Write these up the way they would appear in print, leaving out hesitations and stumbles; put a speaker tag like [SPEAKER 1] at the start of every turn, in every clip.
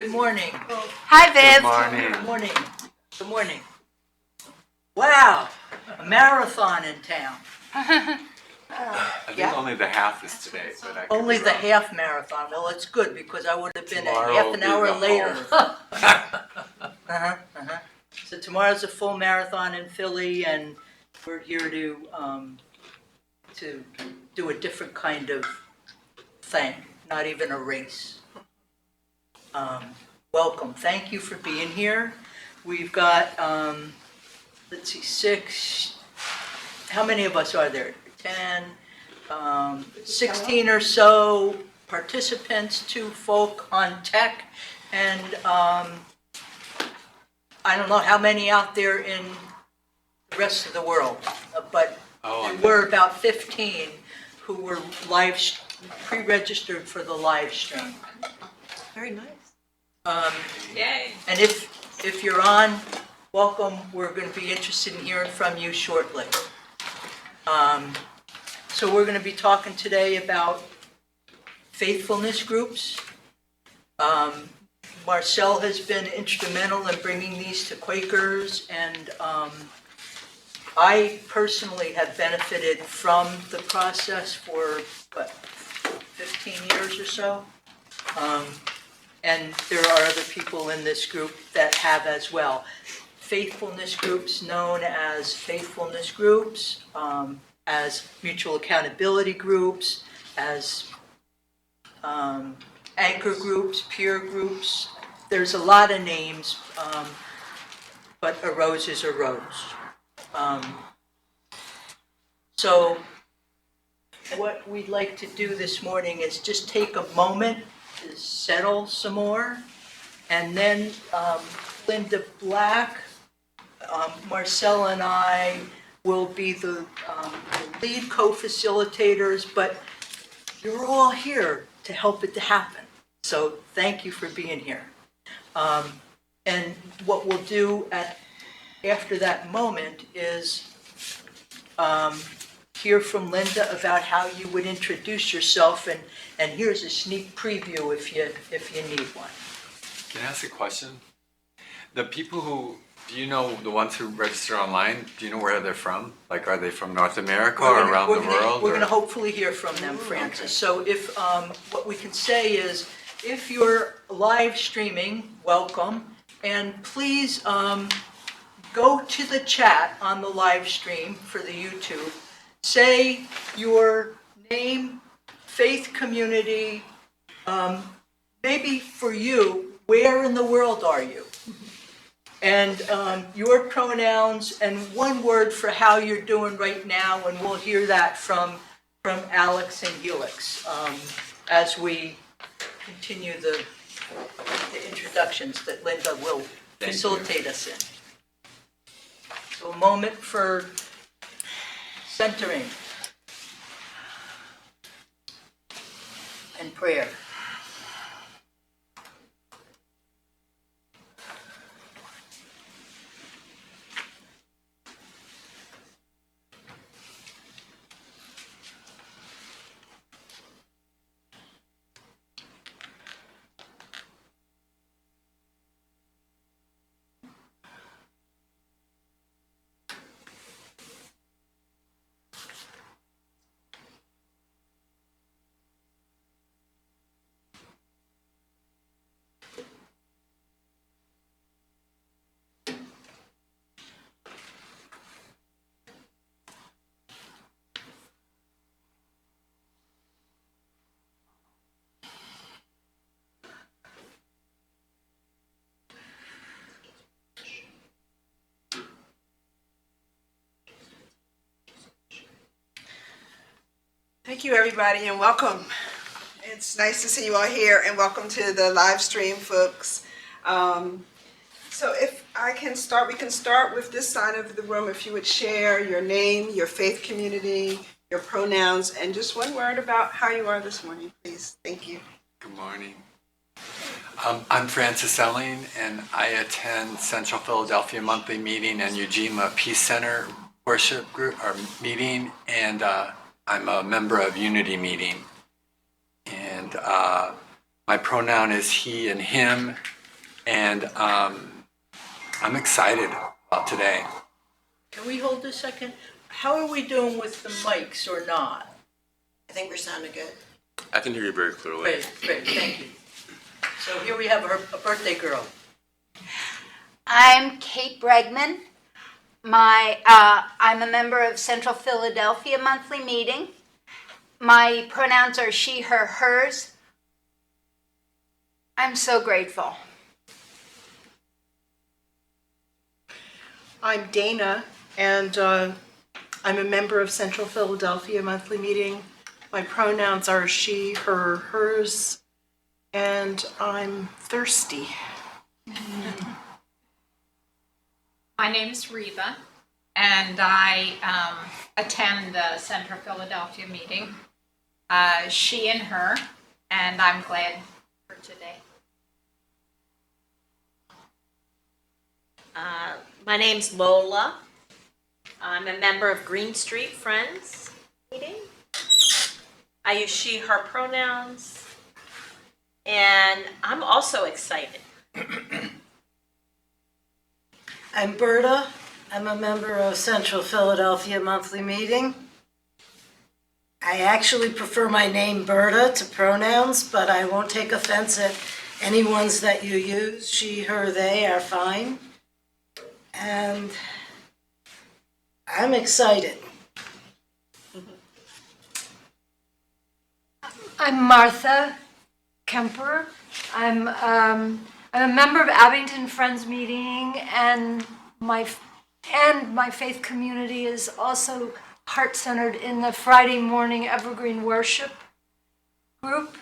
[SPEAKER 1] Good morning.
[SPEAKER 2] Hi, Viv.
[SPEAKER 3] Good morning.
[SPEAKER 1] Good morning. Good morning. Wow, a marathon in town.
[SPEAKER 3] I think only the half is today, but I could
[SPEAKER 1] Only
[SPEAKER 3] be
[SPEAKER 1] the
[SPEAKER 3] wrong.
[SPEAKER 1] half marathon. Well, it's good because I would have been
[SPEAKER 3] Tomorrow
[SPEAKER 1] a half
[SPEAKER 3] will
[SPEAKER 1] an
[SPEAKER 3] be
[SPEAKER 1] hour
[SPEAKER 3] the
[SPEAKER 1] later. So tomorrow's a full marathon in Philly, and we're here to do a different kind of thing, not even a race. Welcome. Thank you for being here. We've got, let's see, 6. How many of us are there? 10, 16 or so participants, 2 folk on tech, and I don't know how many out there in the rest of the world, but there were about 15 who were pre-registered for the live stream.
[SPEAKER 2] Very nice.
[SPEAKER 1] Yay! And if you're on, welcome. We're going to be interested in hearing from you shortly. So we're going to be talking today about faithfulness groups. Marcelle has been instrumental in bringing these to Quakers, and I personally have benefited from the process for, 15 years or so. And there are other people in this group that have as well. Faithfulness groups known as faithfulness groups, as mutual accountability groups, as anchor groups, peer groups. There's a lot of names, but a rose is a rose. So what we'd like to do this morning is just take a moment to settle some more, and then Lynda Black, Marcelle and I will be the lead co-facilitators, but you're all here to help it to happen. So thank you for being here. And what we'll do after that moment is hear from Lynda about how you would introduce yourself, and here's a sneak preview if you need one.
[SPEAKER 3] Can I ask a question? The people who, do you know the ones who register online, do you know where they're from? Like, are they from North America or around the world?
[SPEAKER 1] We're going to hopefully hear from them, Francis. Okay. So if what we can say is, if you're live streaming, welcome, and please go to the chat on the live stream for the YouTube. Say your name, faith community, maybe for you, where in the world are you? And your pronouns and one word for how you're doing right now, and we'll hear that from Alex and Helix as we continue the introductions that Lynda will facilitate us in. So a moment for centering and prayer.
[SPEAKER 2] Thank you, everybody, and welcome. It's nice to see you all here, and welcome to the live stream, folks. So if I can start, we can start with this side of the room. If you would share your name, your faith community, your pronouns, and just one word about how you are this morning, please. Thank you.
[SPEAKER 3] Good morning. I'm Francis Elling, and I attend Central Philadelphia Monthly Meeting and Ujima Peace Center worship group or meeting, and I'm a member of Unity Meeting. And my pronoun is he and him, And I'm excited about today.
[SPEAKER 1] Can we hold a second? How are we doing with the mics or not?
[SPEAKER 4] I think we're sounding good.
[SPEAKER 5] I can hear you very clearly.
[SPEAKER 1] Great, thank you. So here we have a birthday girl.
[SPEAKER 6] I'm Kate Bregman. I'm a member of Central Philadelphia Monthly Meeting. My pronouns are she, her, hers. I'm so grateful.
[SPEAKER 7] I'm Dana, and I'm a member of Central Philadelphia Monthly Meeting. My pronouns are she, her, hers, and I'm thirsty.
[SPEAKER 8] My name is Reba, and I attend the Central Philadelphia meeting, she and her, and I'm glad for today.
[SPEAKER 4] My name's Lola. I'm a member of Green Street Friends meeting. I use she, her pronouns, and I'm also excited.
[SPEAKER 9] I'm Berta. I'm a member of Central Philadelphia Monthly Meeting. I actually prefer my name Berta to pronouns, but I won't take offense at any ones that you use. She, her, they are fine. And I'm excited.
[SPEAKER 10] I'm Martha Kemper. I'm a member of Abington Friends Meeting, and my faith community is also heart-centered in the Friday morning Evergreen Worship group.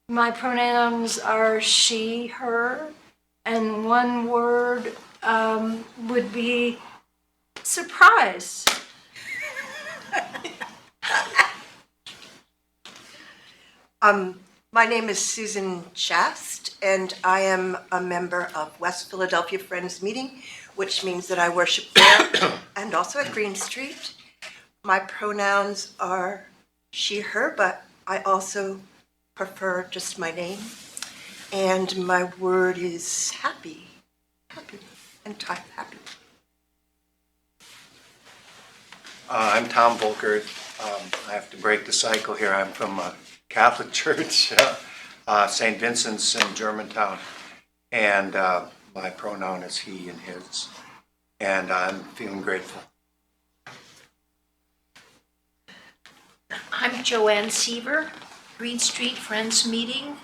[SPEAKER 10] My pronouns are she, her, and one word would be surprise.
[SPEAKER 11] My name is Susan Shast, and I am a member of West Philadelphia Friends Meeting, which means that I worship there and also at Green Street. My pronouns are she, her, but I also prefer just my name. And my word is happy, and type happy.
[SPEAKER 12] I'm Tom Volkert. I have to break the cycle here. I'm from a Catholic church, St. Vincent's in Germantown, and my pronoun is he and his, and I'm feeling grateful.
[SPEAKER 13] I'm Joanne Seaver, Green Street Friends Meeting.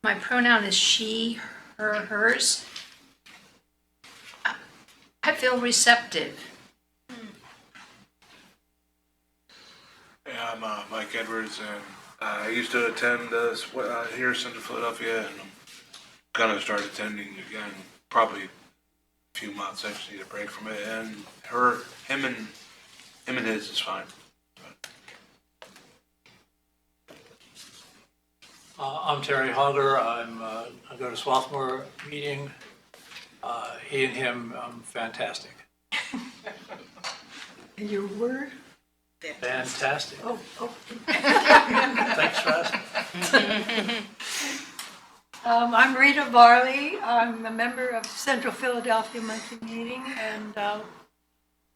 [SPEAKER 13] My pronoun is she, her, hers. I feel receptive.
[SPEAKER 5] Yeah, I'm Mike Edwards, and I used to attend here in Central Philadelphia, and I'm gonna start attending again, probably a few months. I just need a break from it, and him and his is fine.
[SPEAKER 14] I'm Terry Hogger. I go to Swarthmore meeting. He and him, fantastic.
[SPEAKER 7] And your word?
[SPEAKER 14] Fantastic.
[SPEAKER 7] Oh.
[SPEAKER 14] Thanks for asking.
[SPEAKER 10] I'm Rita Varley. I'm a member of Central Philadelphia Monthly Meeting, and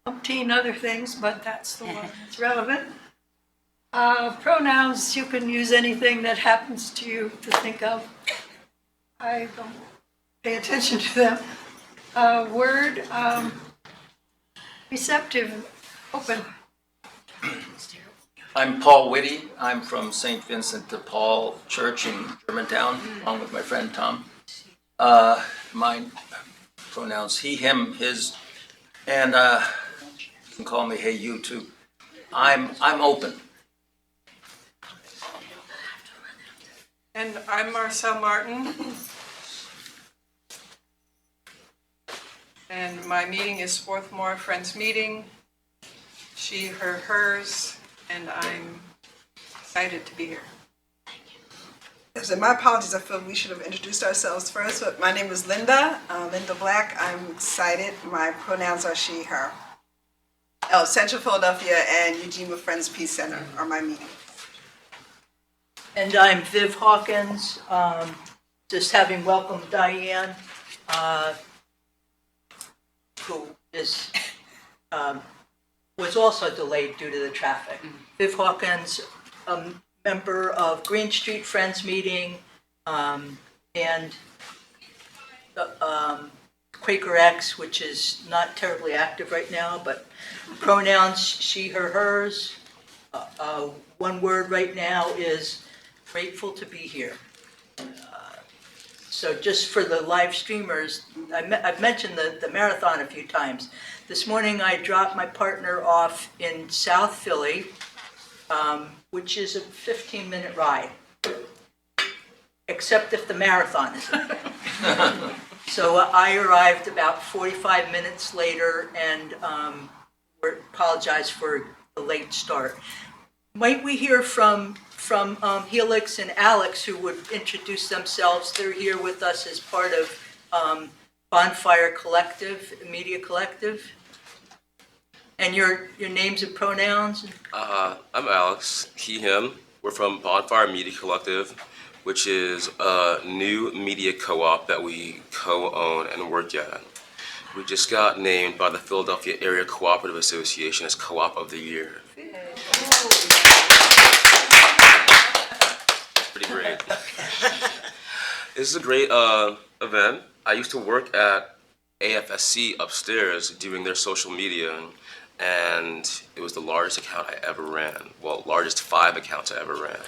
[SPEAKER 10] umpteen other things, but that's the one that's relevant. Pronouns, you can use anything that happens to you to think of. I don't pay attention to them. Word, receptive, open.
[SPEAKER 15] I'm Paul Whitty. I'm from St. Vincent de Paul Church in Germantown, along with my friend Tom. My pronouns he, him, his, and you can call me hey you too. I'm open.
[SPEAKER 2] And I'm Marcelle Martin. And my meeting is Swarthmore Friends Meeting. She, her, hers, and I'm excited to be here. So my apologies, I feel we should have introduced ourselves first, but my name is Lynda Black. I'm excited. My pronouns are she, her. Central Philadelphia and Eugene Friends Peace Center are my meetings.
[SPEAKER 1] And I'm Viv Hawkins. just having welcomed Diane, who is, was also delayed due to the traffic. Viv Hawkins, a member of Green Street Friends meeting, and Quaker X, which is not terribly active right now, but pronouns she, her, hers. One word right now is grateful to be here. So just for the live streamers, I've mentioned the marathon a few times. This morning I dropped my partner off in South Philly, which is a 15-minute ride, except if the marathon is there. So I arrived about 45 minutes later and apologize for the late start. Might we hear from Helix and Alex, who would introduce themselves? They're here with us as part of Bonfire Collective, Media Collective. And your names and pronouns?
[SPEAKER 16] I'm Alex, he, him. We're from Bonfire Media Collective, which is a new media co-op that we co-own and work at. We just got named by the Philadelphia Area Cooperative Association as Co-op of the Year. Pretty great. This is a great event. I used to work at AFSC upstairs doing their social media, and it was the largest account I ever ran. Well, largest 5 accounts I ever ran.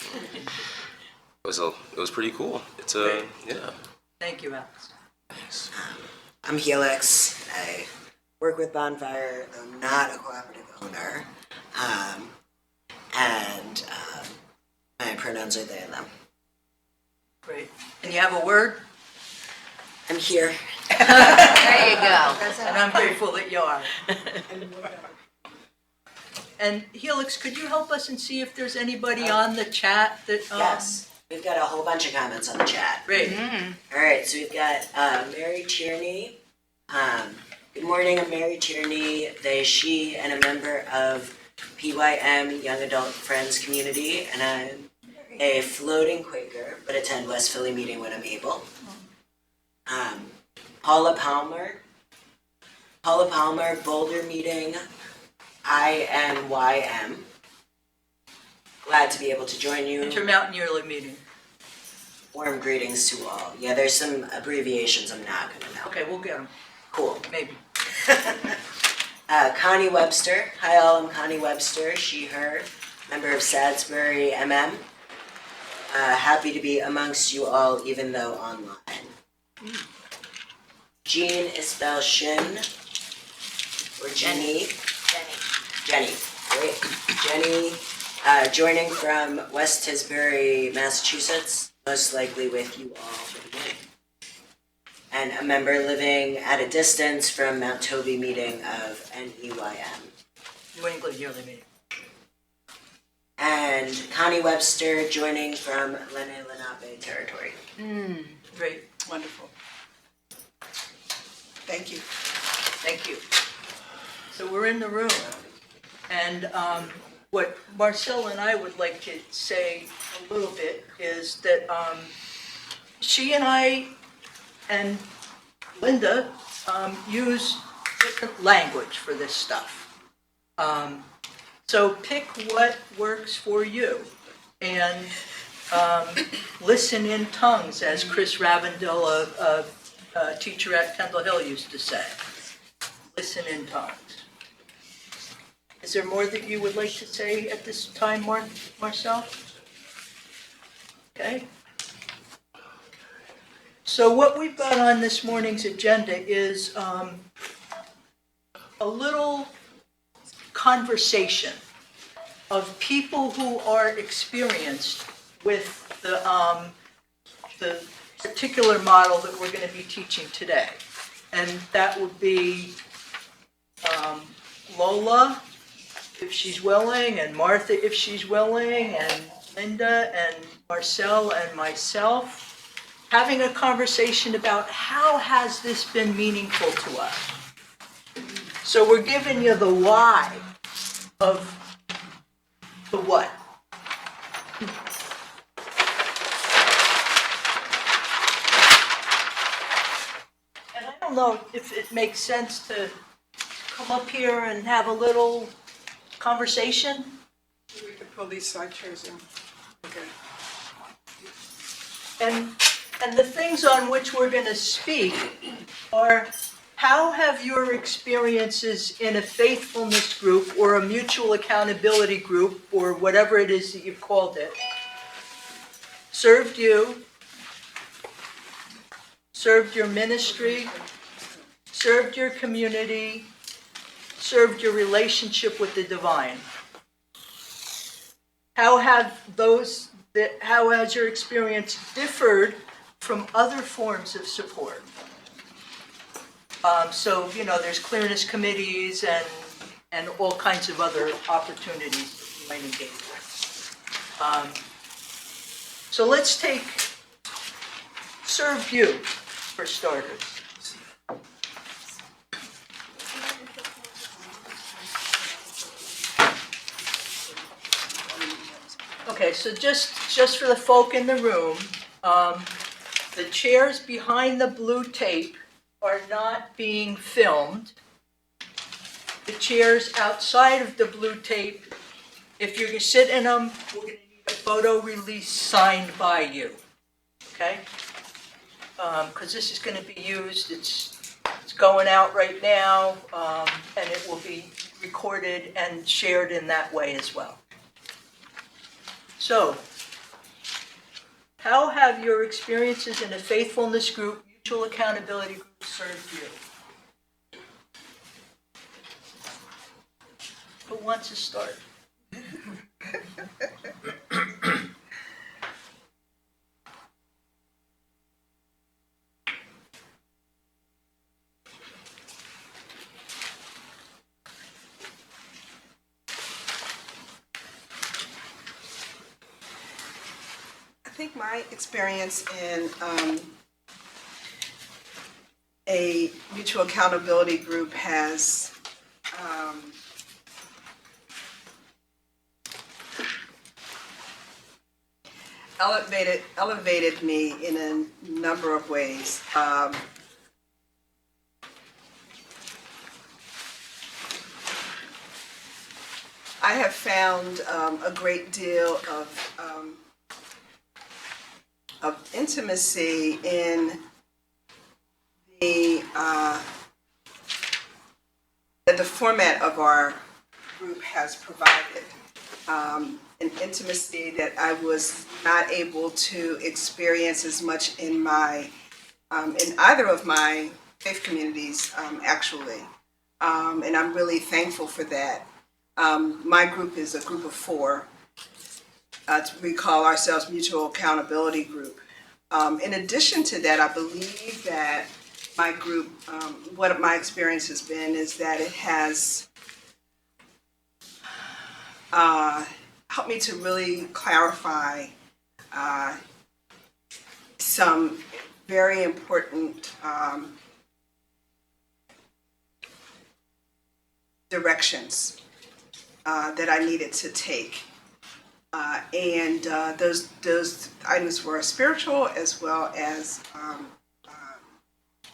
[SPEAKER 16] It was pretty cool. It's yeah.
[SPEAKER 1] Thank you, Alex.
[SPEAKER 16] Thanks.
[SPEAKER 17] I'm Helix. I work with Bonfire, though I'm not a cooperative owner. My pronouns are they and them.
[SPEAKER 1] Great. And you have a word?
[SPEAKER 17] I'm here.
[SPEAKER 1] There you go. And I'm grateful that you are. And Helix, could you help us and see if there's anybody on the chat that...
[SPEAKER 17] Yes, we've got a whole bunch of comments on the chat.
[SPEAKER 1] Great.
[SPEAKER 17] All right, so we've got Mary Tierney. Good morning, I'm Mary Tierney, they, she, and a member of PYM Young Adult Friends Community, and I'm a floating Quaker, but attend West Philly meeting when I'm able. Paula Palmer, Boulder meeting, INYM. Glad to be able to join you.
[SPEAKER 1] Intermountain Yearly meeting.
[SPEAKER 17] Warm greetings to all. Yeah, there's some abbreviations I'm not gonna know.
[SPEAKER 1] Okay, we'll get them.
[SPEAKER 17] Cool.
[SPEAKER 1] Maybe.
[SPEAKER 17] Connie Webster. Hi all, I'm Connie Webster, she, her, member of Salisbury MM. Happy to be amongst you all, even though online. Jean Isbel Shin, or Jenny. Jenny, great. Jenny, joining from West Tisbury, Massachusetts, most likely with you all for the beginning. And a member living at a distance from Mount Toby meeting of NEYM.
[SPEAKER 1] New England Yearly meeting.
[SPEAKER 17] And Connie Webster joining from Lenape territory.
[SPEAKER 1] Great, wonderful.
[SPEAKER 2] Thank you.
[SPEAKER 1] Thank you. So we're in the room. And what Marcelle and I would like to say a little bit is that she and I and Lynda use different language for this stuff. So pick what works for you and listen in tongues, as Chris Ravendell, a teacher at Kendall Hill, used to say. Listen in tongues. Is there more that you would like to say at this time, Marcelle? Okay. So what we've got on this morning's agenda is a little conversation of people who are experienced with the particular model that we're going to be teaching today. And that would be Lola, if she's willing, and Martha, if she's willing, and Lynda, and Marcelle, and myself, having a conversation about how has this been meaningful to us. So we're giving you the why of the what. don't know if it makes sense to come up here and have a little conversation.
[SPEAKER 2] We could pull these side chairs in. Okay.
[SPEAKER 1] And the things on which we're going to speak are, how have your experiences in a faithfulness group or a mutual accountability group, or whatever it is that you've called it, served you, served your ministry, served your community, served your relationship with the divine? How has your experience differed from other forms of support? So, there's clearness committees and all kinds of other opportunities that you might engage with. So let's take served you for starters. Okay, so just for the folk in the room, the chairs behind the blue tape are not being filmed. The chairs outside of the blue tape, if you're gonna sit in them, we're gonna need a photo release signed by you, okay? Because this is gonna be used, it's going out right now, and it will be recorded and shared in that way as well. So, how have your experiences in a faithfulness group, mutual accountability group served you? Who wants to start?
[SPEAKER 2] I think my experience in a mutual accountability group has elevated me in a number of ways. I have found a great deal of intimacy in the format of our group has provided. An intimacy that I was not able to experience as much in either of my faith communities, actually. And I'm really thankful for that. My group is a group of 4. We call ourselves Mutual Accountability Group. In addition to that, I believe that my group, what my experience has been is that it has helped me to really clarify some very important directions that I needed to take. And those items were spiritual as well as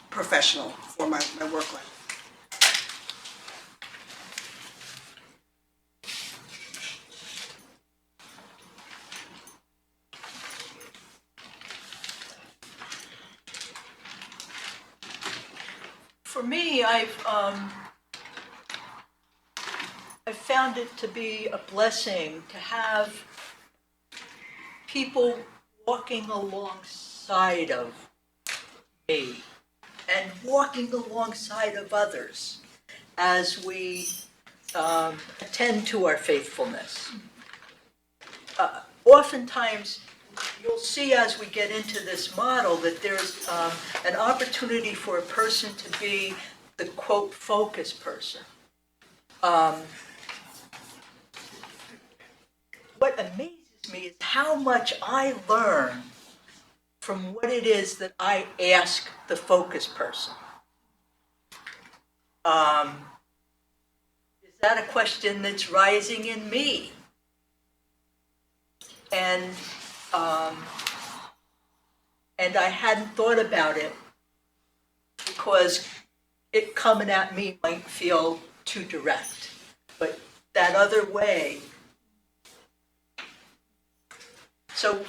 [SPEAKER 2] professional for my work life.
[SPEAKER 1] For me, I've found it to be a blessing to have people walking alongside of me and walking alongside of others as we attend to our faithfulness. Oftentimes, you'll see as we get into this model that there's an opportunity for a person to be the quote focus person. What amazes me is how much I learn from what it is that I ask the focus person. Is that a question that's rising in me? And I hadn't thought about it because it coming at me might feel too direct. But that other way, so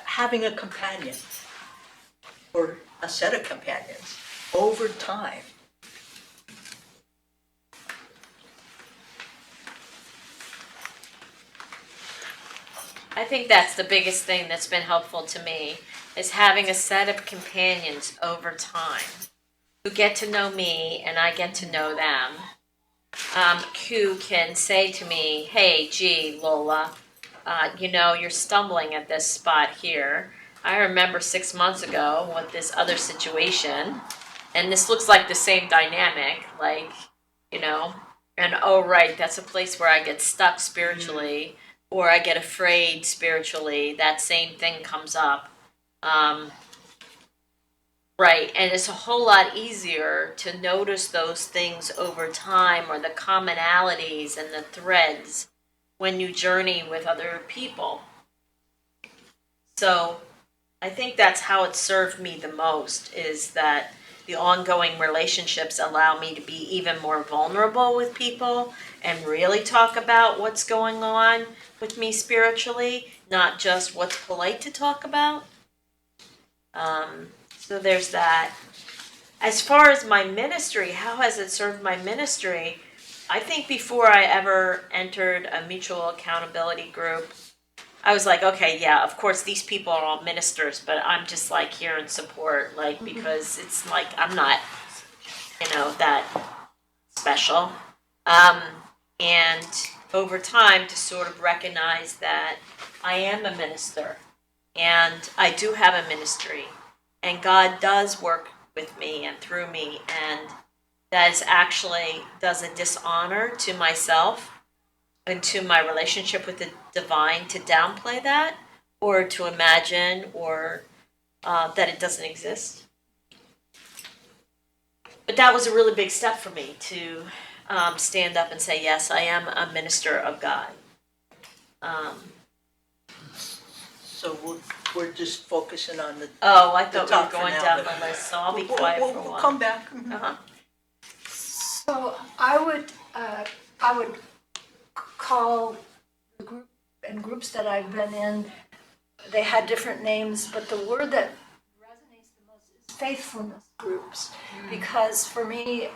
[SPEAKER 1] having a companion or a set of companions over time.
[SPEAKER 4] I think that's the biggest thing that's been helpful to me, is having a set of companions over time who get to know me and I get to know them, who can say to me, hey, gee, Lola, you're stumbling at this spot here. I remember 6 months ago with this other situation, and this looks like the same dynamic, and oh, right, that's a place where I get stuck spiritually, or I get afraid spiritually. That same thing comes up. Right, and it's a whole lot easier to notice those things over time, or the commonalities and the threads, when you journey with other people. So I think that's how it served me the most, is that the ongoing relationships allow me to be even more vulnerable with people and really talk about what's going on with me spiritually, not just what's polite to talk about. So there's that. As far as my ministry, how has it served my ministry? I think before I ever entered a mutual accountability group, I was like, okay, yeah, of course these people are all ministers, but I'm just like here in support, because it's like I'm not, that special. And over time to sort of recognize that I am a minister and I do have a ministry, and God does work with me and through me, and that is actually does a dishonor to myself and to my relationship with the divine to downplay that, or to imagine, or that it doesn't exist. But that was a really big step for me to stand up and say, yes, I am a minister of God.
[SPEAKER 1] So we're just focusing on the.
[SPEAKER 4] Oh, I thought we
[SPEAKER 1] top
[SPEAKER 4] were
[SPEAKER 1] for
[SPEAKER 4] going
[SPEAKER 1] now,
[SPEAKER 4] down
[SPEAKER 1] but
[SPEAKER 4] the list, so I'll be quiet for a while.
[SPEAKER 1] We'll come back.
[SPEAKER 4] Uh-huh.
[SPEAKER 10] So I would call the group and groups that I've been in, they had different names, but the word that resonates the most is faithfulness groups. Because for me,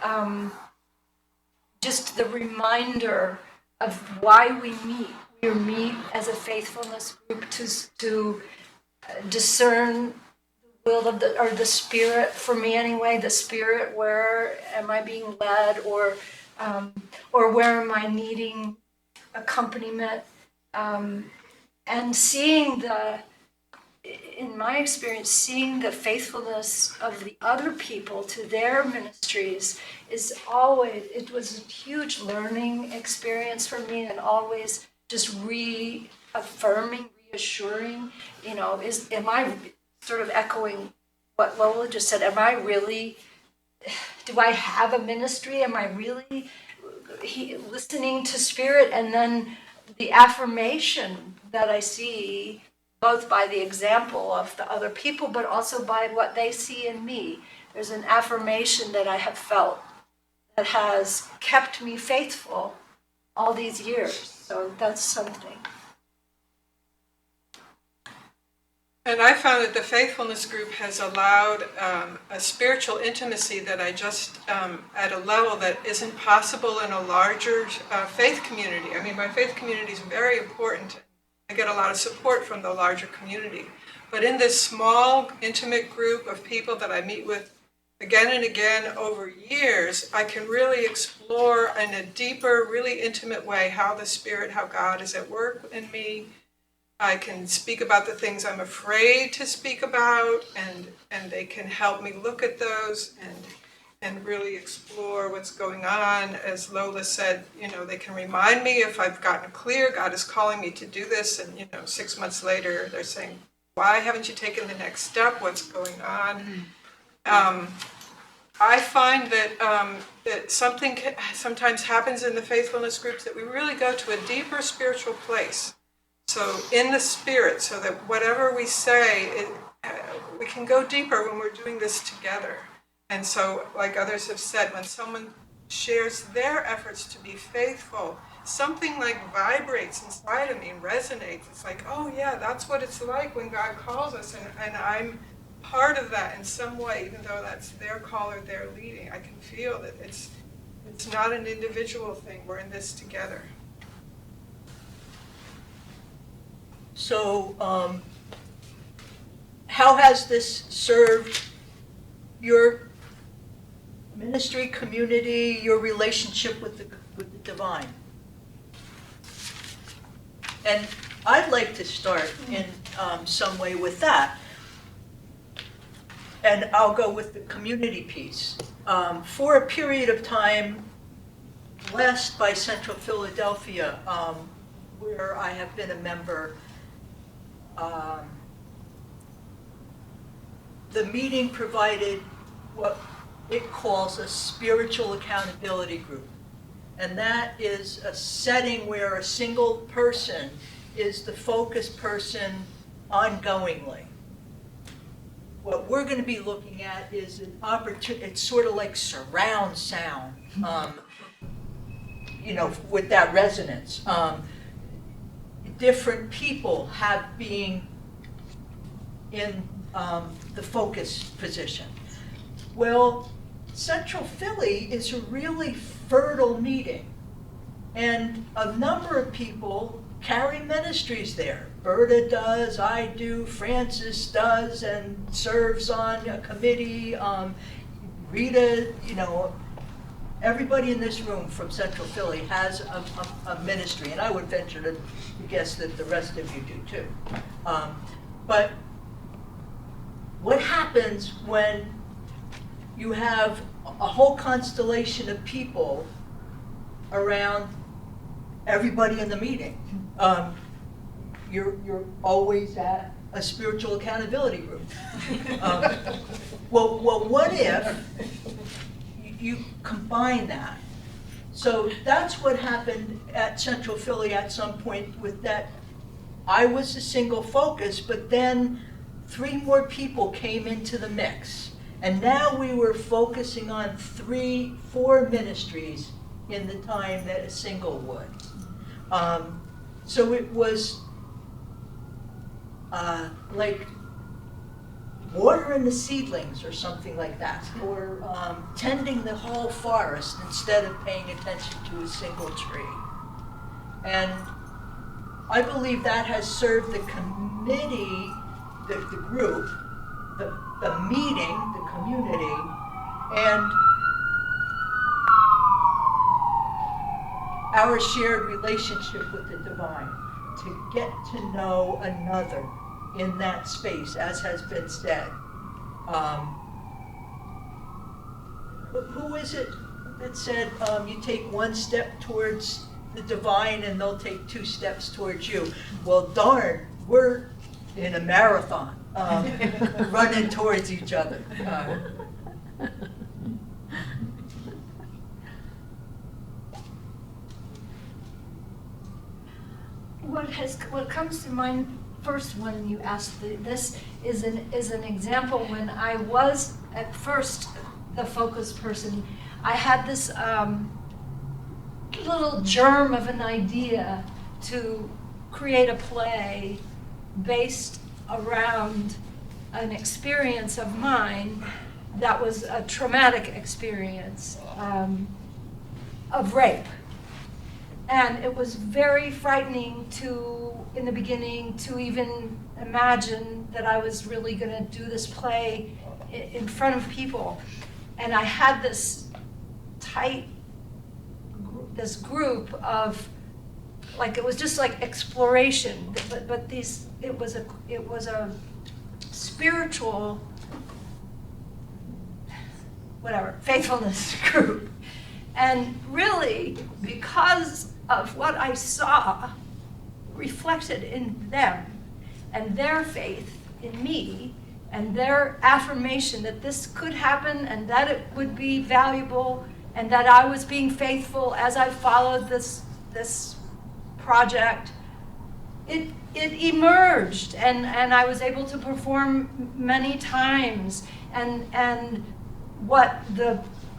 [SPEAKER 10] just the reminder of why we meet. We meet as a faithfulness group to discern the will of the spirit, for me anyway, the spirit, where am I being led, or where am I needing accompaniment, and seeing in my experience, seeing the faithfulness of the other people to their ministries it was a huge learning experience for me, and always just reaffirming, reassuring, am I sort of echoing what Lola just said, do I have a ministry? Am I really listening to spirit? And then the affirmation that I see, both by the example of the other people, but also by what they see in me. There's an affirmation that I have felt that has kept me faithful all these years. So that's something.
[SPEAKER 2] And I found that the faithfulness group has allowed a spiritual intimacy that I just, at a level that isn't possible in a larger faith community. I mean, my faith community is very important. I get a lot of support from the larger community. But in this small, intimate group of people that I meet with again and again over years, I can really explore in a deeper, really intimate way how God is at work in me. I can speak about the things I'm afraid to speak about, and they can help me look at those and really explore what's going on. As Lola said, they can remind me if I've gotten clear, God is calling me to do this, and 6 months later they're saying, why haven't you taken the next step? What's going on? I find that something sometimes happens in the faithfulness groups that we really go to a deeper spiritual place. So in the spirit, so that whatever we say, we can go deeper when we're doing this together. And so, like others have said, when someone shares their efforts to be faithful, something like vibrates inside of me and resonates. It's like, oh yeah, that's what it's like when God calls us, and I'm part of that in some way, even though that's their call or their leading. I can feel that it's not an individual thing. We're in this together.
[SPEAKER 1] So, how has this served your ministry, community, your relationship with the divine? And I'd like to start in some way with that. And I'll go with the community piece. For a period of time, blessed by Central Philadelphia, where I have been a member, the meeting provided what it calls a spiritual accountability group. And that is a setting where a single person is the focus person ongoingly. What we're going to be looking at is an opportunity, it's sort of like surround sound, with that resonance. Different people have being in the focus position. Well, Central Philly is a really fertile meeting, and a number of people carry ministries there. Berta does, I do, Francis does, and serves on a committee. Rita, everybody in this room from Central Philly has a ministry, and I would venture to guess that the rest of you do too. But what happens when you have a whole constellation of people around everybody in the meeting? You're always at a spiritual accountability group. Well, what if you combine that? So that's what happened at Central Philly at some point with that. I was a single focus, but then 3 more people came into the mix. And now we were focusing on 3-4 ministries in the time that a single would. So it was like watering the seedlings or something like that, or tending the whole forest instead of paying attention to a single tree. And I believe that has served the committee, the group, the meeting, the community, and our shared relationship with the divine, to get to know another in that space, as has been said. Who is it that said you take 1 step towards the divine and they'll take 2 steps towards you? Well, darn, we're in a marathon, running towards each other.
[SPEAKER 10] What comes to mind first when you asked this is an example when I was at first the focus person. I had this little germ of an idea to create a play based around an experience of mine that was a traumatic experience of rape. And it was very frightening in the beginning, to even imagine that I was really going to do this play in front of people. And I had this group of, like, it was just like exploration, but it was a spiritual, faithfulness group. And really, because of what I saw reflected in them, and their faith in me, and their affirmation that this could happen, and that it would be valuable, and that I was being faithful as I followed this project, it emerged, and I was able to perform many times, and what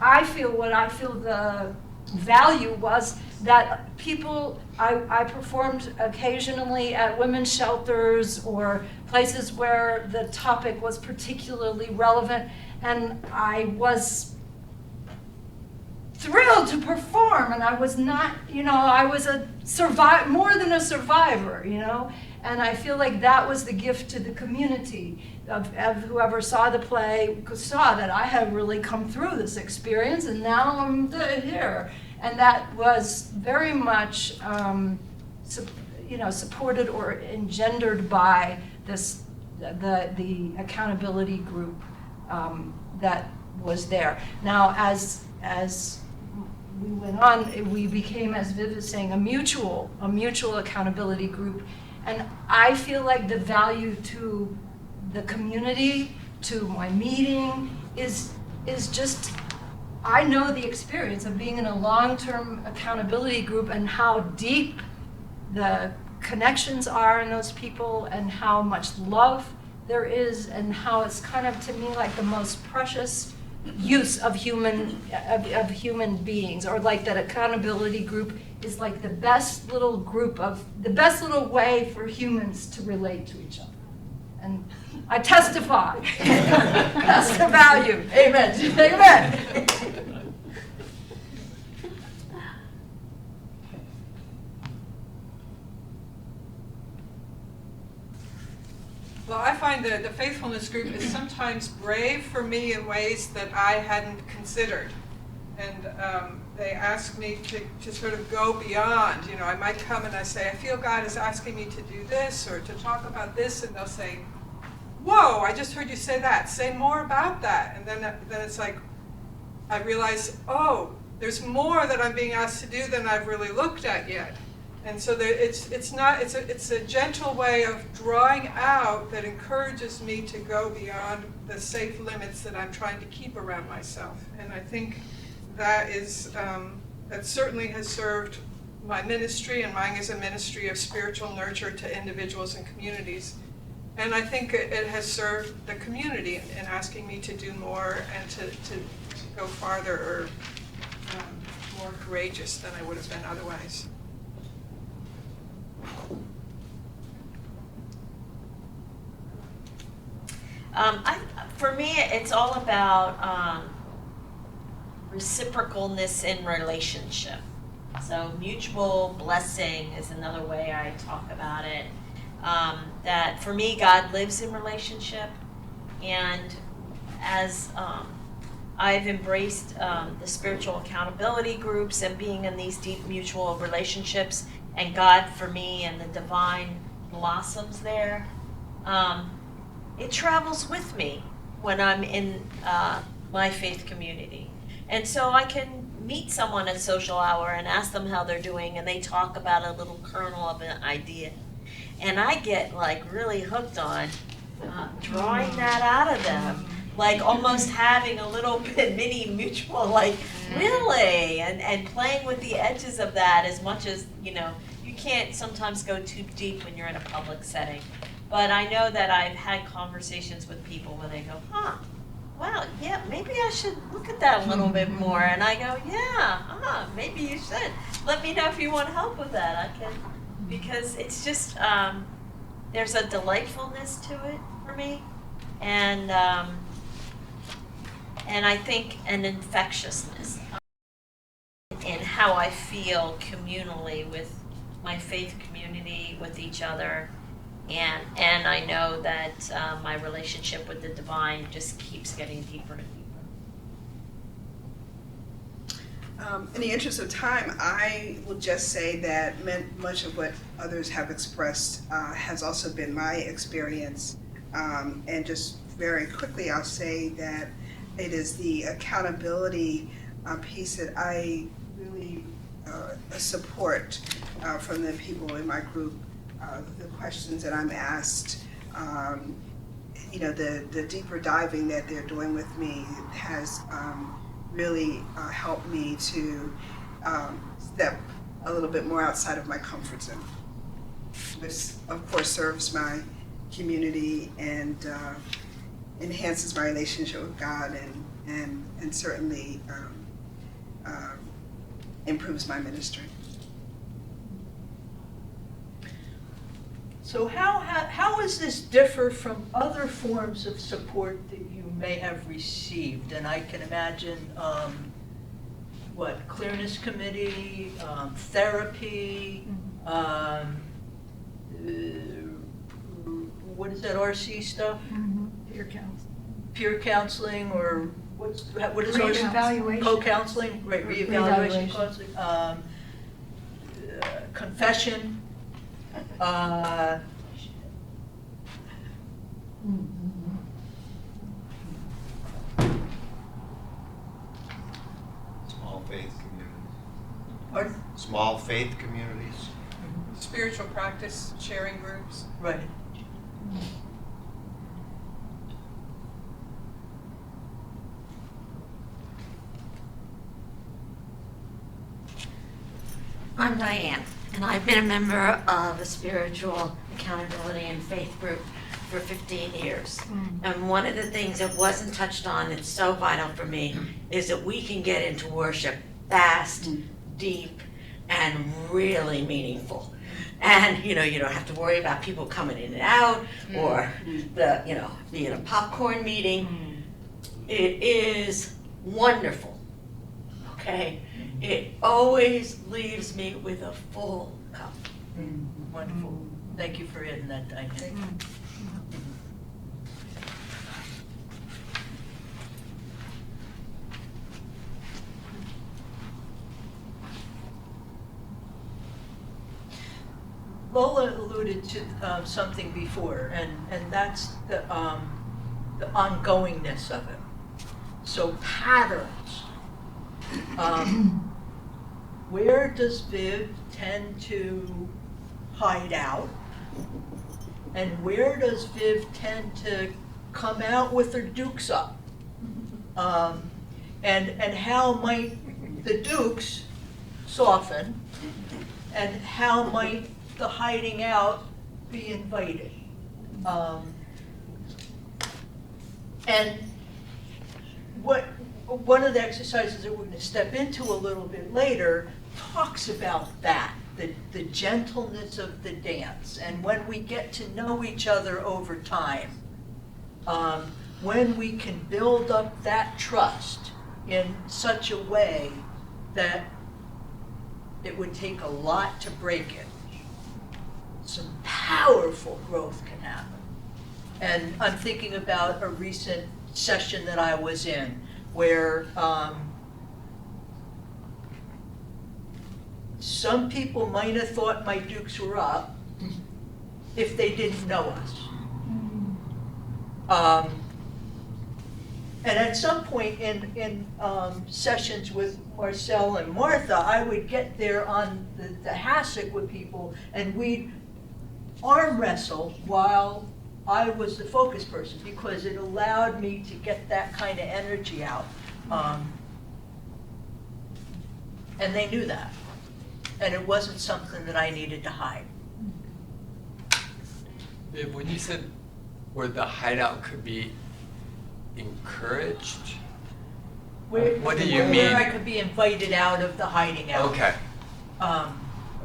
[SPEAKER 10] I feel the value was that people, I performed occasionally at women's shelters or places where the topic was particularly relevant, and I was thrilled to perform, and I was not, I was more than a survivor, and I feel like that was the gift to the community of whoever saw the play, saw that I had really come through this experience, and now I'm here. And that was very much, supported or engendered by the accountability group that was there. Now, as we went on, we became, as Viv is saying, a mutual accountability group. And I feel like the value to the community, to my meeting, is just, I know the experience of being in a long-term accountability group and how deep the connections are in those people and how much love there is and how it's kind of, to me, like the most precious use of human beings, or like that accountability group is like the best little way for humans to relate to each other. And I testify. That's the value. Amen. Amen.
[SPEAKER 2] Well, I find that the faithfulness group is sometimes brave for me in ways that I hadn't considered. And they ask me to sort of go beyond. I might come and I say, I feel God is asking me to do this or to talk about this, and they'll say, whoa, I just heard you say that. Say more about that. And then it's like, I realize, oh, there's more that I'm being asked to do than I've really looked at yet. And so it's a gentle way of drawing out that encourages me to go beyond the safe limits that I'm trying to keep around myself. And I think that that certainly has served my ministry, and mine is a ministry of spiritual nurture to individuals and communities. And I think it has served the community in asking me to do more and to go farther or more courageous than I would have been otherwise.
[SPEAKER 4] For me, it's all about reciprocalness in relationship. So mutual blessing is another way I talk about it. That for me, God lives in relationship, and as I've embraced the spiritual accountability groups and being in these deep mutual relationships, and God for me and the divine blossoms there, it travels with me when I'm in my faith community. And so I can meet someone at social hour and ask them how they're doing, and they talk about a little kernel of an idea. And I get like really hooked on drawing that out of them, like almost having a little bit mini mutual, like really, and playing with the edges of that as much as, you can't sometimes go too deep when you're in a public setting. But I know that I've had conversations with people where they go, wow, yeah, maybe I should look at that a little bit more. And I go, yeah, maybe you should. Let me know if you want help with that. I can, because it's just, there's a delightfulness to it for me. And I think an infectiousness in how I feel communally with my faith community, with each other. And I know that my relationship with the divine just keeps getting deeper and deeper.
[SPEAKER 2] In the interest of time, I will just say that much of what others have expressed has also been my experience. And just very quickly, I'll say that it is the accountability piece that I really support from the people in my group. The questions that I'm asked, the deeper diving that they're doing with me has really helped me to step a little bit more outside of my comfort zone, which of course serves my community and enhances my relationship with God and and certainly improves my ministry.
[SPEAKER 1] So how does this differ from other forms of support that you may have received? And I can imagine, clearness committee, therapy, what is that, RC stuff?
[SPEAKER 10] Peer counseling.
[SPEAKER 1] Peer counseling, or what is RC?
[SPEAKER 10] Reevaluation.
[SPEAKER 1] Co-counseling, right, reevaluation counseling, confession.
[SPEAKER 12] Small faith communities.
[SPEAKER 1] Pardon?
[SPEAKER 12] Small faith communities.
[SPEAKER 2] Spiritual practice sharing groups.
[SPEAKER 1] Right.
[SPEAKER 18] I'm Diane, and I've been a member of the Spiritual Accountability and Faith Group for 15 years. And one of the things that wasn't touched on that's so vital for me is that we can get into worship fast, deep, and really meaningful. And, you don't have to worry about people coming in and out or being a popcorn meeting. It is wonderful, okay? It always leaves me with a full cup.
[SPEAKER 1] Wonderful. Thank you for adding that, Diane. Lola alluded to something before, and that's the ongoingness of it. So patterns. Where does Viv tend to hide out? And where does Viv tend to come out with her dukes up? And how might the dukes soften? And how might the hiding out be invited? And one of the exercises that we're going to step into a little bit later talks about that, the gentleness of the dance. And when we get to know each other over time, when we can build up that trust in such a way that it would take a lot to break it, some powerful growth can happen. And I'm thinking about a recent session that I was in where some people might have thought my dukes were up if they didn't know us. And at some point in sessions with Marcelle and Martha, I would get there on the hassock with people, and we'd arm wrestle while I was the focus person, because it allowed me to get that kind of energy out. And they knew that. And it wasn't something that I needed to hide.
[SPEAKER 3] Viv, when you said where the hideout could be encouraged, what do you mean?
[SPEAKER 1] Where I could be invited out of the hiding out.
[SPEAKER 3] Okay.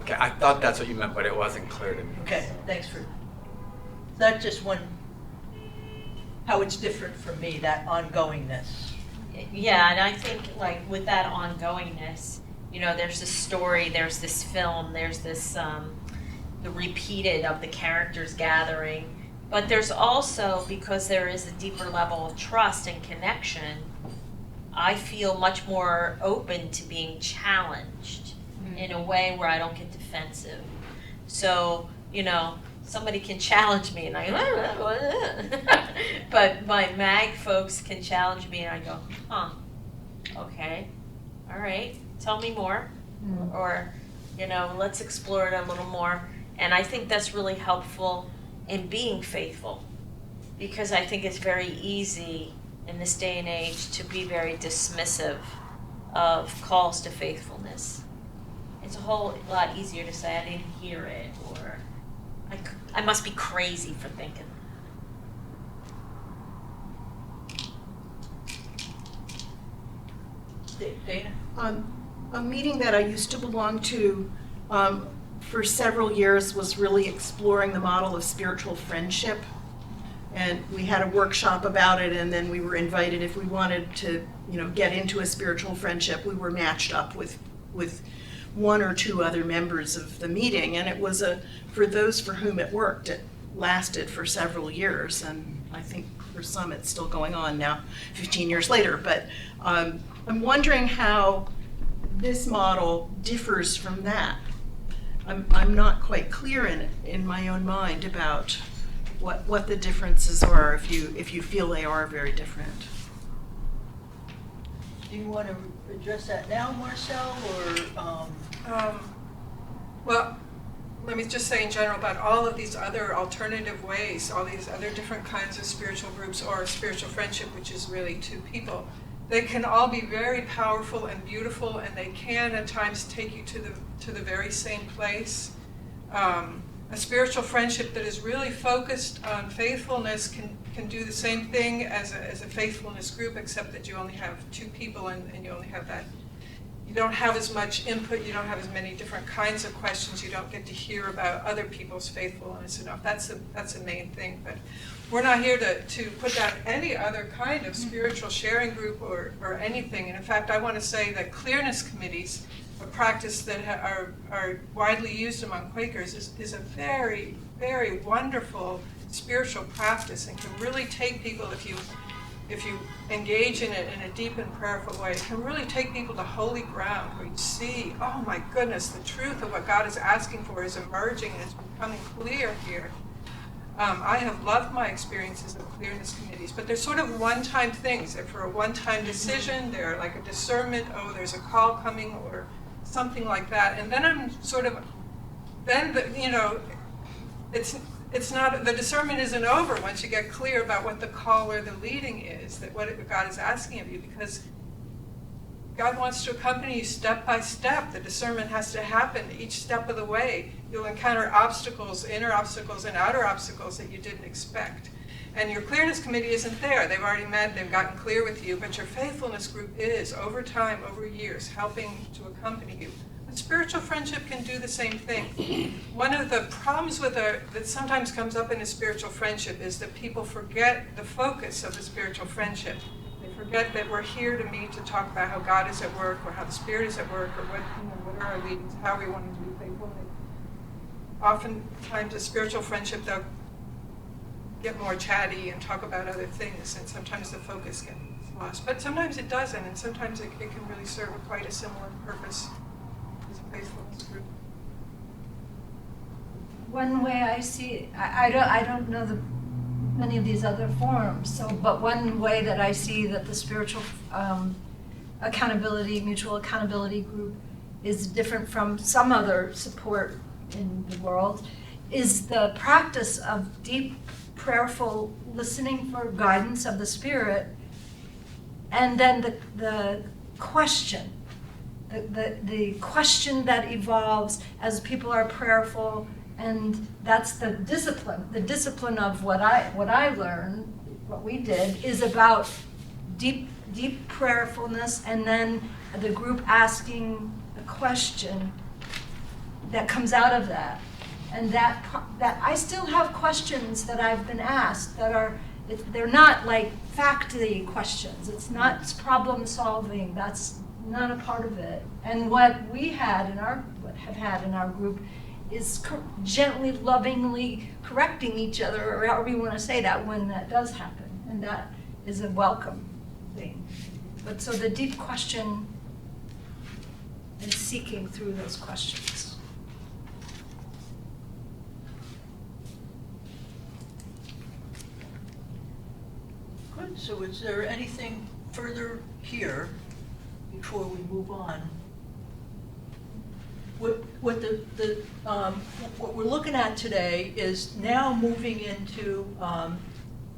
[SPEAKER 3] Okay, I thought that's what you meant, but it wasn't clear to me.
[SPEAKER 1] Okay, thanks for, that's just one, how it's different for me, that ongoingness.
[SPEAKER 4] Yeah, and I think with that ongoingness, there's this story, there's this film, there's this, the repeated of the characters gathering, but there's also, because there is a deeper level of trust and connection, I feel much more open to being challenged in a way where I don't get defensive. So, somebody can challenge me and I go, but my MAG folks can challenge me and I go, okay, all right, tell me more, or, let's explore it a little more. And I think that's really helpful in being faithful, because I think it's very easy in this day and age to be very dismissive of calls to faithfulness. It's a whole lot easier to say I didn't hear it, or I must be crazy for thinking.
[SPEAKER 1] Dana?
[SPEAKER 7] A meeting that I used to belong to for several years was really exploring the model of spiritual friendship. And we had a workshop about it, and then we were invited if we wanted to, get into a spiritual friendship. We were matched up with one or two other members of the meeting, and it was for those for whom it worked. It lasted for several years, and I think for some it's still going on now, 15 years later. But I'm wondering how this model differs from that. I'm not quite clear in my own mind about what the differences are, if you feel they are very different.
[SPEAKER 1] Do you want to address that now, Marcelle, or?
[SPEAKER 2] Well, let me just say in general about all of these other alternative ways, all these other different kinds of spiritual groups or spiritual friendship, which is really two people. They can all be very powerful and beautiful, and they can at times take you to the very same place. A spiritual friendship that is really focused on faithfulness can do the same thing as a faithfulness group, except that you only have two people and you only have that. You don't have as much input, you don't have as many different kinds of questions, you don't get to hear about other people's faithfulness enough. That's the main thing. But we're not here to put down any other kind of spiritual sharing group or anything. And in fact, I want to say that clearness committees, a practice that are widely used among Quakers, is a very, very wonderful spiritual practice, and can really take people, if you engage in it in a deep and prayerful way, it can really take people to holy ground where you see, oh my goodness, the truth of what God is asking for is emerging and it's becoming clear here. I have loved my experiences of clearness committees, but they're sort of one-time things. They're for a one-time decision, they're like a discernment, oh, there's a call coming, or something like that. And then I'm sort of, it's not, the discernment isn't over once you get clear about what the call or the leading is, that what God is asking of you, because God wants to accompany you step by step. The discernment has to happen each step of the way. You'll encounter obstacles, inner obstacles and outer obstacles that you didn't expect. And your clearness committee isn't there. They've already met, they've gotten clear with you, but your faithfulness group is, over time, over years, helping to accompany you. And spiritual friendship can do the same thing. One of the problems that sometimes comes up in a spiritual friendship is that people forget the focus of the spiritual friendship. They forget that we're here to meet to talk about how God is at work, or how the Spirit is at work, or what are our leadings, how we want to be faithful. Oftentimes a spiritual friendship, they'll get more chatty and talk about other things, and sometimes the focus gets lost. But sometimes it doesn't, and sometimes it can really serve quite a similar purpose as a faithfulness group.
[SPEAKER 10] One way I see, I don't know many of these other forms, but one way that I see that the spiritual accountability, mutual accountability group is different from some other support in the world is the practice of deep prayerful listening for guidance of the Spirit, and then the question, the question that evolves as people are prayerful, and that's the discipline of what I learned, what we did, is about deep prayerfulness, and then the group asking a question that comes out of that. And that I still have questions that I've been asked they're not like facty questions. It's not problem solving. That's not a part of it. And what we have had in our group is gently, lovingly correcting each other, or however you want to say that, when that does happen. And that is a welcome thing. But so the deep question is seeking through those questions.
[SPEAKER 1] Good. So is there anything further here before we move on? What we're looking at today is now moving into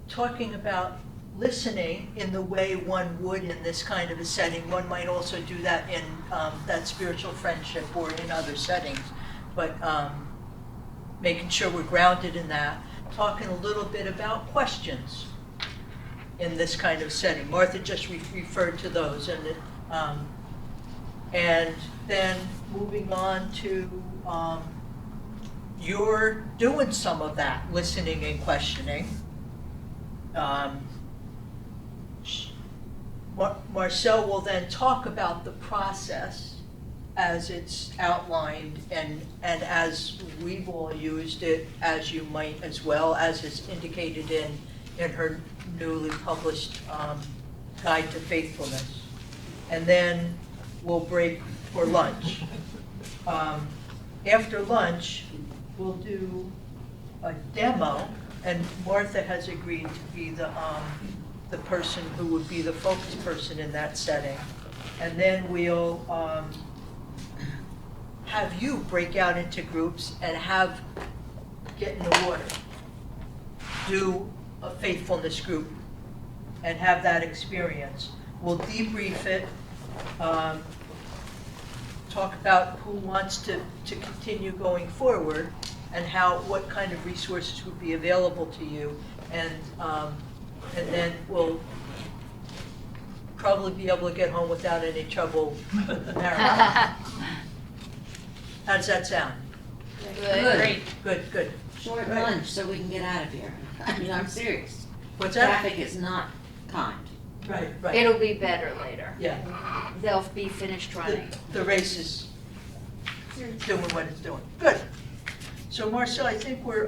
[SPEAKER 1] talking about listening in the way one would in this kind of a setting. One might also do that in that spiritual friendship or in other settings, but making sure we're grounded in that. Talking a little bit about questions. in this kind of setting. Martha just referred to those, and then moving on to, you're doing some of that, listening and questioning. Marcelle will then talk about the process as it's outlined and as we've all used it, as you might as well, as is indicated in her newly published Guide to Faithfulness. And then we'll break for lunch. After lunch, we'll do a demo, and Martha has agreed to be the person who would be the focus person in that setting. And then we'll have you break out into groups and get in the water, do a faithfulness group, and have that experience. We'll debrief it, talk about who wants to continue going forward and what kind of resources would be available to you, and then we'll probably be able to get home without any trouble with the marathon. How does that sound?
[SPEAKER 18] Good.
[SPEAKER 1] Great. Good.
[SPEAKER 18] Short
[SPEAKER 1] Right.
[SPEAKER 18] lunch so we can get out of here. I mean, I'm serious.
[SPEAKER 1] What's that?
[SPEAKER 18] Traffic is not kind.
[SPEAKER 1] Right.
[SPEAKER 10] It'll be better later.
[SPEAKER 1] Yeah.
[SPEAKER 10] They'll be finished running.
[SPEAKER 1] The race is doing what it's doing. Good. So Marcelle, I think we're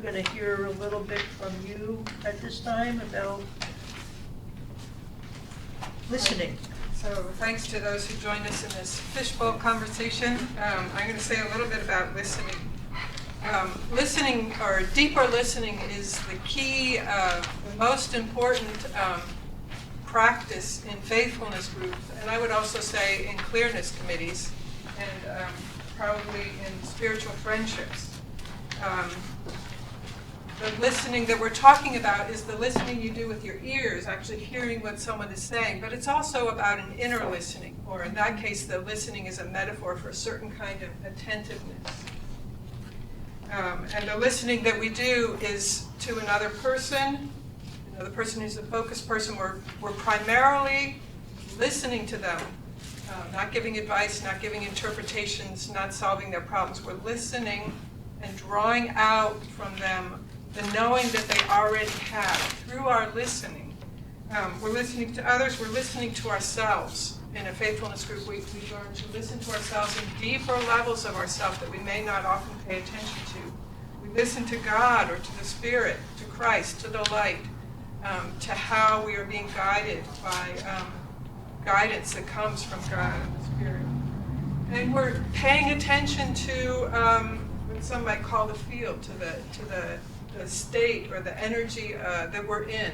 [SPEAKER 1] going to hear a little bit from you at this time about listening.
[SPEAKER 2] So thanks to those who joined us in this fishbowl conversation. I'm going to say a little bit about listening. Listening, or deeper listening, is the key, the most important practice in faithfulness groups, and I would also say in clearness committees, and probably in spiritual friendships. The listening that we're talking about is the listening you do with your ears, actually hearing what someone is saying, but it's also about an inner listening, or in that case, the listening is a metaphor for a certain kind of attentiveness. And the listening that we do is to another person, the person who's a focused person. We're primarily listening to them, not giving advice, not giving interpretations, not solving their problems. We're listening and drawing out from them the knowing that they already have. Through our listening, we're listening to others, we're listening to ourselves. In a faithfulness group, we learn to listen to ourselves in deeper levels of ourselves that we may not often pay attention to. We listen to God, or to the Spirit, to Christ, to the light, to how we are being guided by guidance that comes from God and the Spirit. And we're paying attention to what some might call the field, to the state or the energy that we're in,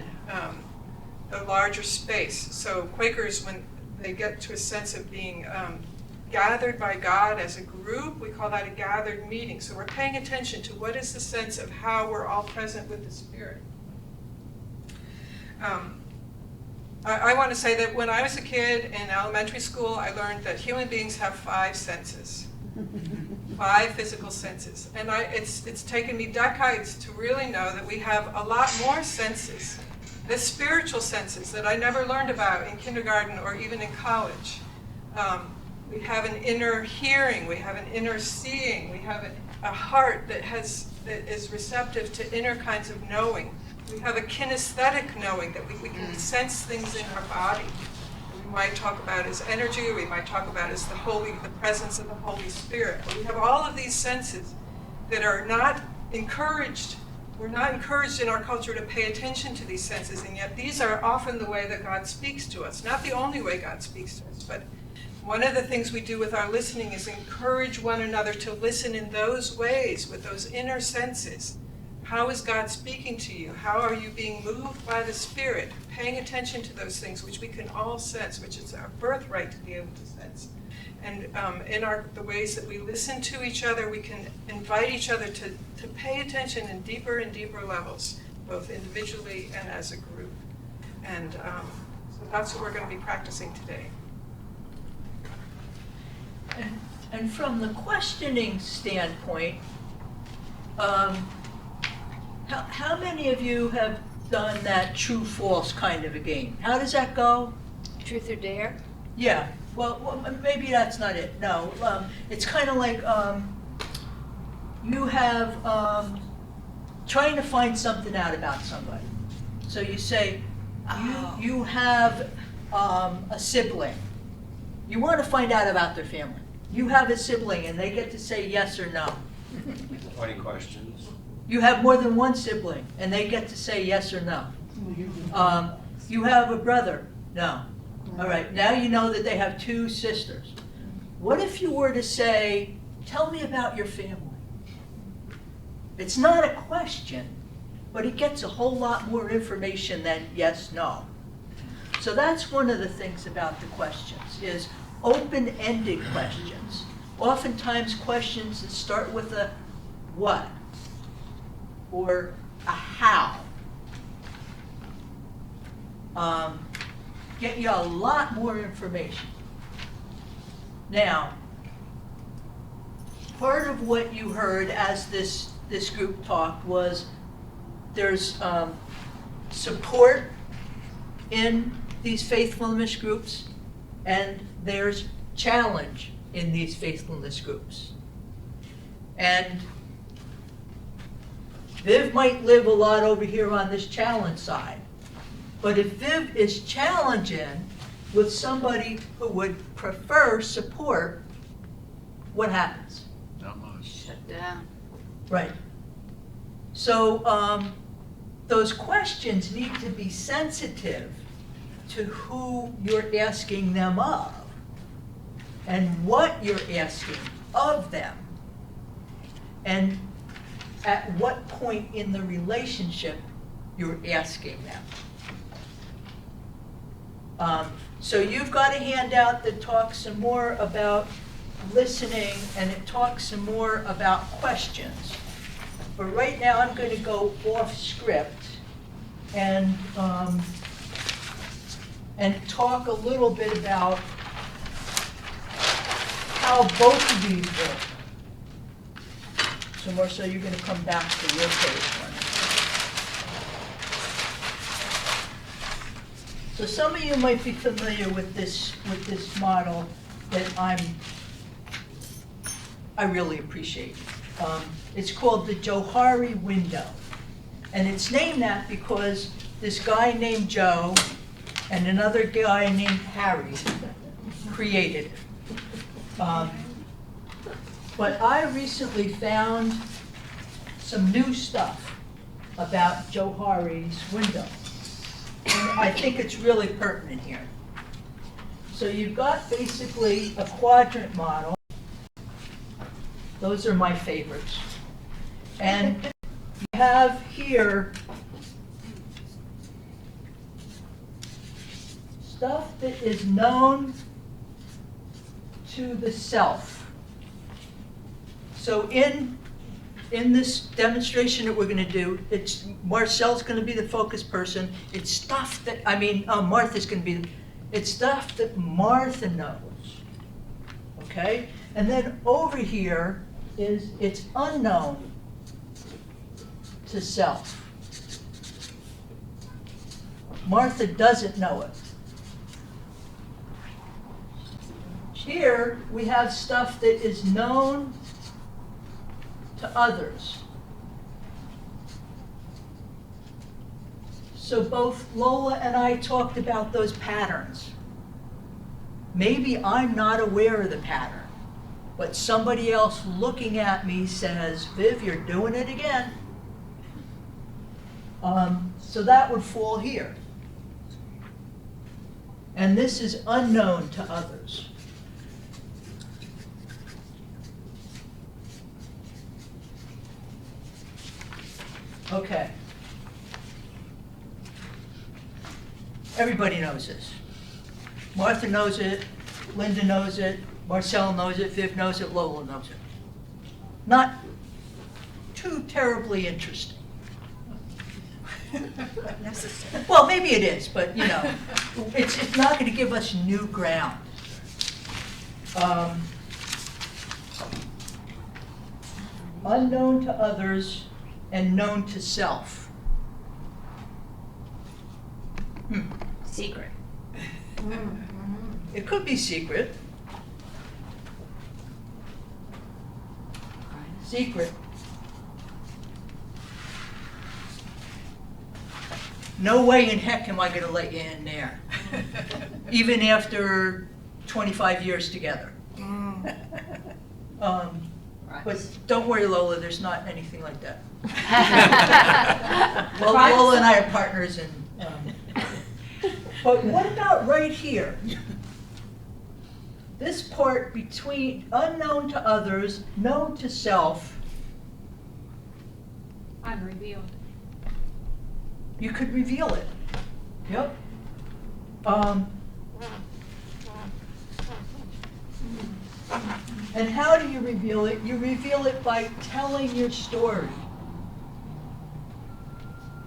[SPEAKER 2] the larger space. So Quakers, when they get to a sense of being gathered by God as a group, we call that a gathered meeting. So we're paying attention to what is the sense of how we're all present with the Spirit. I want to say that when I was a kid in elementary school, I learned that human beings have 5 senses. 5 physical senses. And it's taken me decades to really know that we have a lot more senses. The spiritual senses that I never learned about in kindergarten or even in college. We have an inner hearing, we have an inner seeing, we have a heart that is receptive to inner kinds of knowing. We have a kinesthetic knowing, that we can sense things in our body. We might talk about as energy, or we might talk about as the presence of the Holy Spirit. But we have all of these senses that are not encouraged. We're not encouraged in our culture to pay attention to these senses, and yet these are often the way that God speaks to us. Not the only way God speaks to us, but one of the things we do with our listening is encourage one another to listen in those ways, with those inner senses. How is God speaking to you? How are you being moved by the Spirit? Paying attention to those things which we can all sense, which is our birthright to be able to sense. And in the ways that we listen to each other, we can invite each other to pay attention in deeper and deeper levels, both individually and as a group. And so that's what we're going to be practicing today.
[SPEAKER 1] And from the questioning standpoint, how many of you have done that true-false kind of a game. How does that go?
[SPEAKER 10] Truth or dare?
[SPEAKER 1] Yeah, well, maybe that's not it, no. It's kind of like, you have, trying to find something out about somebody. So you say, you have a sibling. You want to find out about their family. You have a sibling and they get to say yes or no.
[SPEAKER 12] 20 questions.
[SPEAKER 1] You have more than one sibling and they get to say yes or no. You have a brother? No. All right, now you know that they have 2 sisters. What if you were to say, tell me about your family? It's not a question, but it gets a whole lot more information than yes, no. So that's one of the things about the questions, is open-ended questions. Oftentimes questions that start with a what or a how. Get you a lot more information. Now, part of what you heard as this group talked was there's support in these faithfulness groups, and there's challenge in these faithfulness groups. And Viv might live a lot over here on this challenge side, but if Viv is challenging with somebody who would prefer support, what happens?
[SPEAKER 12] Not much.
[SPEAKER 10] Shut down.
[SPEAKER 1] Right. So those questions need to be sensitive to who you're asking them of and what you're asking of them and at what point in the relationship you're asking them. So you've got a handout that talks some more about listening and it talks some more about questions. But right now I'm going to go off script and talk a little bit about how both of these work. So Marcelle, you're going to come back to your page one. So some of you might be familiar with this model that I really appreciate. It's called the Johari window. And it's named that because this guy named Joe and another guy named Harry created it. But I recently found some new stuff about Johari's window. And I think it's really pertinent here. So you've got basically a quadrant model. Those are my favorites. And you have here stuff that is known to the self. So in this demonstration that we're going to do, Marcelle's going to be the focus person. It's stuff that, Martha's going to be, it's stuff that Martha knows. Okay? And then over here it's unknown to self. Martha doesn't know it. Here we have stuff that is known to others. So both Lola and I talked about those patterns. Maybe I'm not aware of the pattern, but somebody else looking at me says, Viv, you're doing it again. So that would fall here. And this is unknown to others. Okay. Everybody knows this. Martha knows it, Lynda knows it, Marcelle knows it, Viv knows it, Lola knows it. Not too terribly interesting.
[SPEAKER 2] Necessary.
[SPEAKER 1] Well, maybe it is, but it's not going to give us new ground. Unknown to others and known to self.
[SPEAKER 18] Secret.
[SPEAKER 1] It could be secret. Secret. No way in heck am I gonna let you in there. Even after 25 years together. But don't worry, Lola, there's not anything like that. Well, Lola and I are partners in, but what about right here? This part between unknown to others, known to self.
[SPEAKER 8] Unrevealed.
[SPEAKER 1] You could reveal it. Yep. And how do you reveal it? You reveal it by telling your story.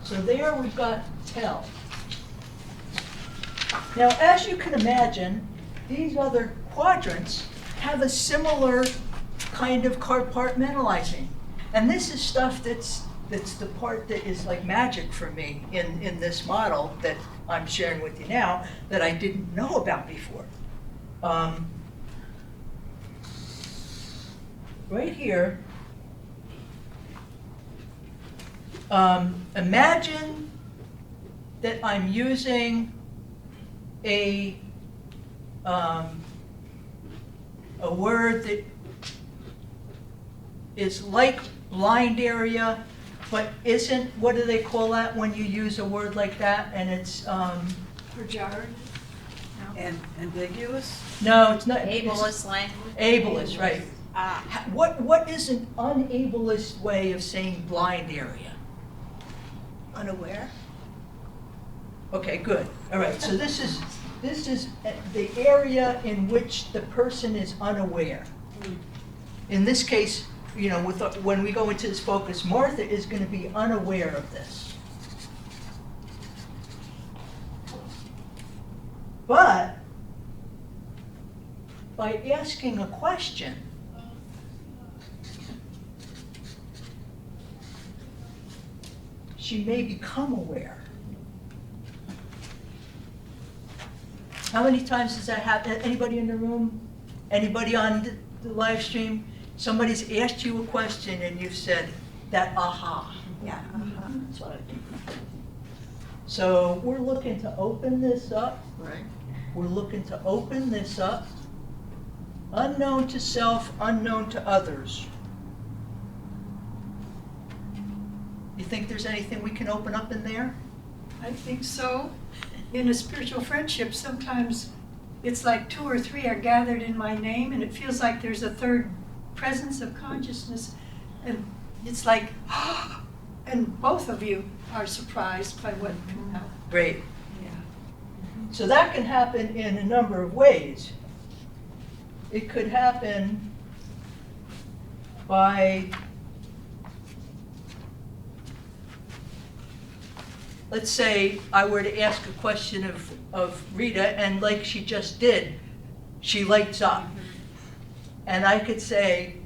[SPEAKER 1] So there we've got tell. Now, as you can imagine, these other quadrants have a similar kind of compartmentalizing. And this is stuff that's the part that is like magic for me in this model that I'm sharing with you now that I didn't know about before. Right here, imagine that I'm using a word that is like blind area, but isn't, what do they call that when you use a word like that and it's
[SPEAKER 10] Johari?
[SPEAKER 2] And ambiguous?
[SPEAKER 1] No, it's not.
[SPEAKER 4] Ableist language.
[SPEAKER 1] Ableist, right. What is an unableist way of saying blind area?
[SPEAKER 2] Unaware?
[SPEAKER 1] Okay, good. All right, so this is the area in which the person is unaware. In this case, you know, when we go into this focus, Martha is going to be unaware of this. But by asking a question, she may become aware. How many times does that happen? Anybody in the room? Anybody on the live stream? Somebody's asked you a question and you've said that aha.
[SPEAKER 2] Yeah.
[SPEAKER 1] That's what I think. So we're looking to open this up.
[SPEAKER 2] Right.
[SPEAKER 1] We're looking to open this up. Unknown to self, unknown to others. You think there's anything we can open up in there?
[SPEAKER 10] I think so. In a spiritual friendship, sometimes it's like 2 or 3 are gathered in my name, and it feels like there's a third presence of consciousness, and it's like, and both of you are surprised by what came out.
[SPEAKER 1] Great.
[SPEAKER 10] Yeah.
[SPEAKER 1] So that can happen in a number of ways. It could happen by, let's say I were to ask a question of Rita, and like she just did, she lights up. And I could say,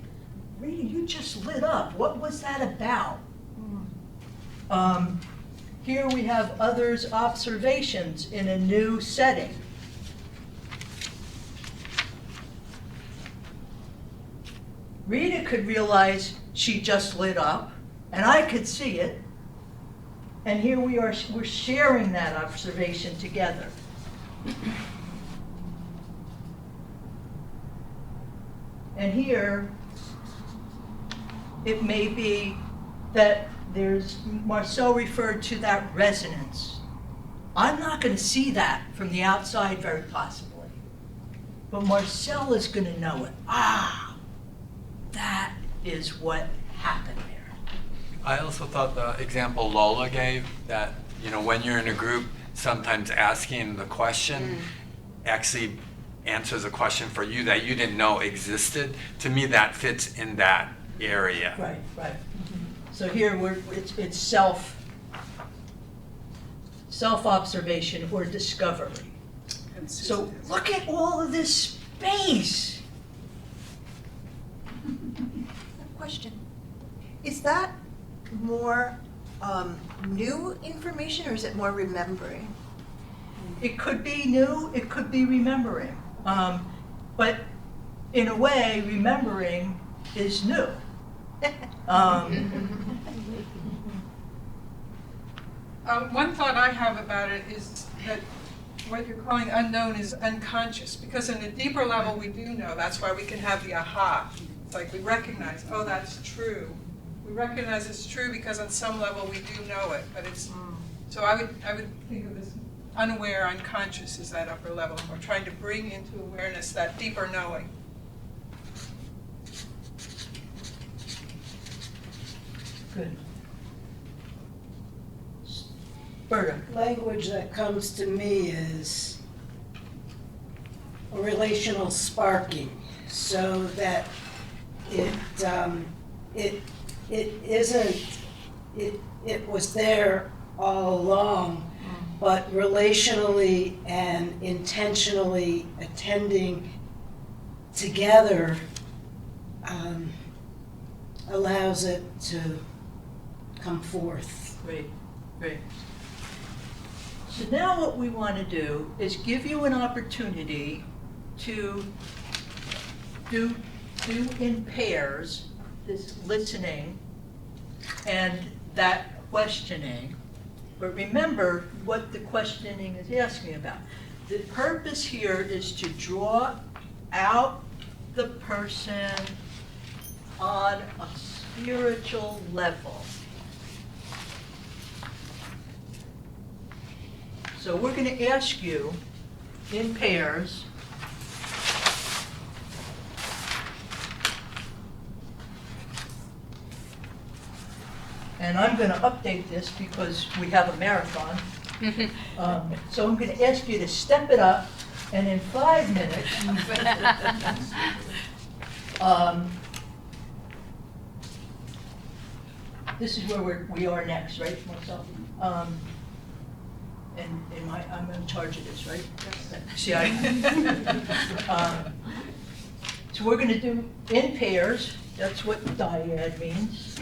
[SPEAKER 1] Rita, you just lit up. What was that about? Here we have others' observations in a new setting. Rita could realize she just lit up, and I could see it. And here we are, we're sharing that observation together. And here, it may be that Marcelle referred to that resonance. I'm not going to see that from the outside very possibly, but Marcelle is going to know it. Ah, that is what happened there.
[SPEAKER 3] I also thought the example Lola gave, that, you know, when you're in a group, sometimes asking the question actually answers a question for you that you didn't know existed. To me, that fits in that area.
[SPEAKER 1] Right, right. So here it's self-observation or discovery. So look at all of this space.
[SPEAKER 11] Question. Is that more new information or is it more remembering?
[SPEAKER 1] It could be new, it could be remembering. But in a way, remembering is new.
[SPEAKER 2] One thought I have about it is that what you're calling unknown is unconscious, because in a deeper level we do know. That's why we can have the aha. It's like we recognize, oh, that's true. We recognize it's true because on some level we do know it, but it's, so I would think of this unaware, unconscious as that upper level. We're trying to bring into awareness that deeper knowing.
[SPEAKER 1] Good. Berta.
[SPEAKER 9] Language that comes to me is a relational sparking, so that it isn't, it was there all along, but relationally and intentionally attending together allows it to come forth.
[SPEAKER 1] Great, great. So now what we want to do is give you an opportunity to do in pairs this listening and that questioning. But remember what the questioning is asking about. The purpose here is to draw out the person on a spiritual level. So we're going to ask you in pairs and I'm going to update this because we have a marathon. So I'm going to ask you to step it up, and in 5 minutes, this is where we are next, right, Marcelle? And I'm in charge of this, right? Yes. So we're going to do in pairs. That's what dyad means.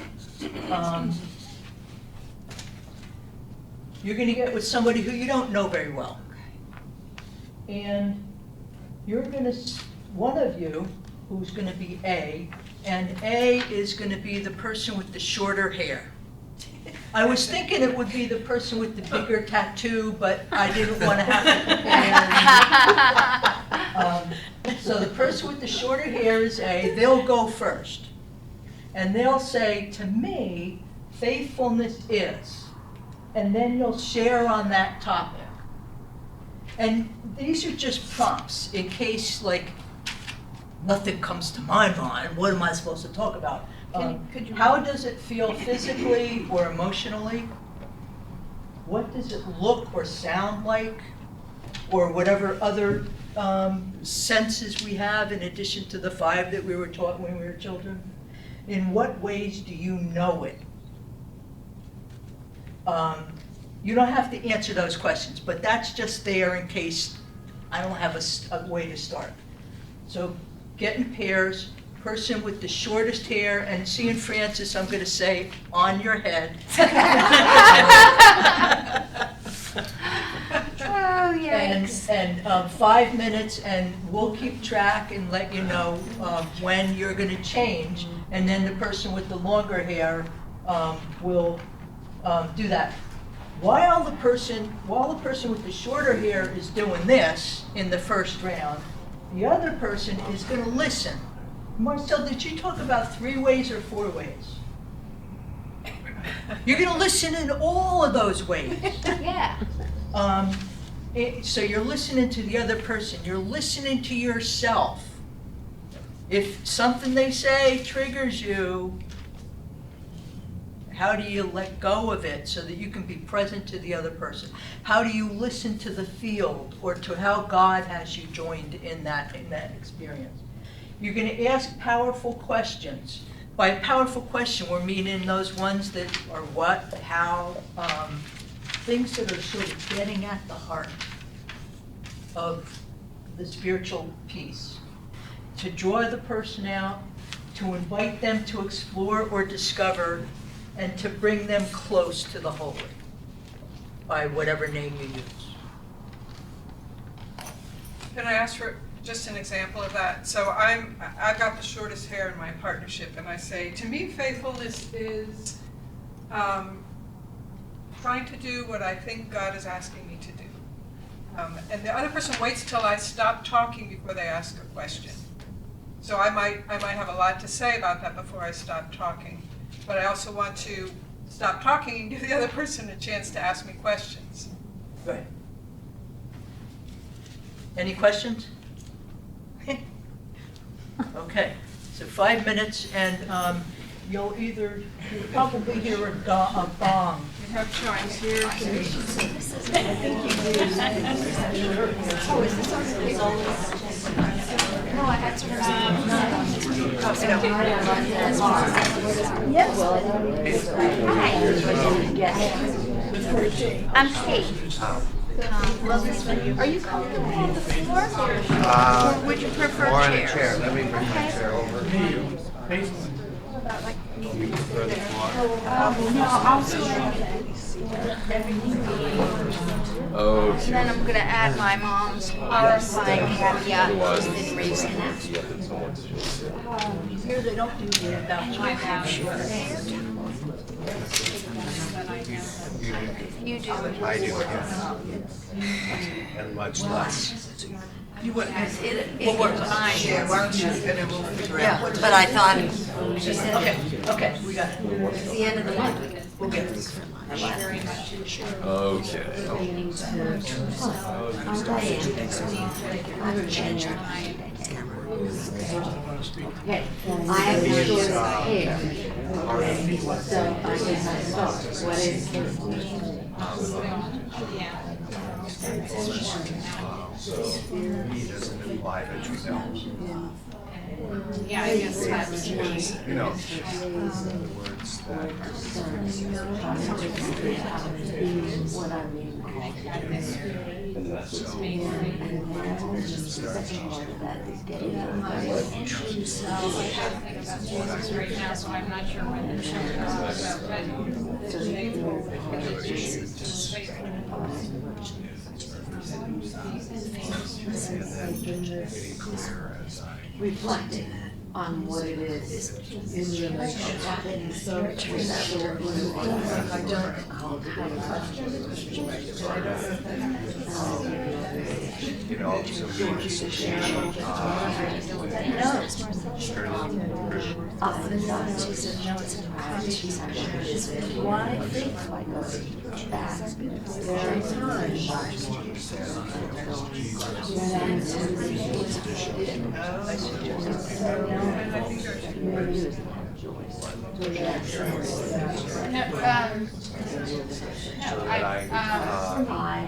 [SPEAKER 1] You're going to get with somebody who you don't know very well. And you're going to, one of you, who's going to be A, and A is going to be the person with the shorter hair. I was thinking it would be the person with the bigger tattoo, but I didn't want to have to. So the person with the shorter hair is A. They'll go first. And they'll say, to me, faithfulness is. And then you'll share on that topic. And these are just prompts in case, like, nothing comes to my mind. What am I supposed to talk about? How does it feel physically or emotionally? What does it look or sound like? Or whatever other senses we have in addition to the 5 that we were taught when we were children? In what ways do you know it? You don't have to answer those questions, but that's just there in case I don't have a way to start. So get in pairs, person with the shortest hair, and seeing Francis, I'm going to say, on your head.
[SPEAKER 10] Oh, yes.
[SPEAKER 1] And 5 minutes, and we'll keep track and let you know when you're going to change, and then the person with the longer hair will do that. While the person with the shorter hair is doing this in the first round, the other person is going to listen. Marcelle, did you talk about 3 ways or 4 ways? You're going to listen in all of those ways.
[SPEAKER 10] Yeah.
[SPEAKER 1] So you're listening to the other person. You're listening to yourself. If something they say triggers you, how do you let go of it so that you can be present to the other person? How do you listen to the field or to how God has you joined in that experience? You're going to ask powerful questions. By powerful question, we're meaning those ones that are what, how, things that are sort of getting at the heart of the spiritual piece. To draw the person out, to invite them to explore or discover, and to bring them close to the holy by whatever name you use.
[SPEAKER 2] Can I ask for just an example of that? So I've got the shortest hair in my partnership, and I say, to me, faithfulness is trying to do what I think God is asking me to do. And the other person waits till I stop talking before they ask a question. So I might have a lot to say about that before I stop talking, but I also want to stop talking and give the other person a chance to ask me questions.
[SPEAKER 1] Right. Any questions? Okay, so 5 minutes, and you'll probably hear a bong.
[SPEAKER 2] You have chimes here.
[SPEAKER 6] I'm Kate. Are you comfortable on the floor, or would you prefer
[SPEAKER 12] Or in a
[SPEAKER 6] chairs?
[SPEAKER 12] chair. Let me bring my chair over.
[SPEAKER 6] No, I'll
[SPEAKER 16] Okay.
[SPEAKER 6] And then I'm gonna add my mom's horrifying caveat in raising that.
[SPEAKER 1] Here they don't do the announcements.
[SPEAKER 6] You do.
[SPEAKER 12] I do, yeah. And much less.
[SPEAKER 2] You wouldn't have
[SPEAKER 6] We'll work on it.
[SPEAKER 2] Yeah, why don't you, and then we'll figure out.
[SPEAKER 6] Yeah, but I thought, she said,
[SPEAKER 1] Okay, we got it.
[SPEAKER 6] it's the end of the month.
[SPEAKER 1] We'll get this.
[SPEAKER 16] Okay.
[SPEAKER 18] Okay, I have the shortest hair, so I guess I start. What is
[SPEAKER 12] He doesn't imply that you know.
[SPEAKER 8] Yeah, I guess that's.
[SPEAKER 12] You know, the words that.
[SPEAKER 18] what I mean.
[SPEAKER 12] So,
[SPEAKER 8] Right now, so I'm not sure when the show
[SPEAKER 18] Reflecting on what it is in the relationship.
[SPEAKER 12] you know, so we just,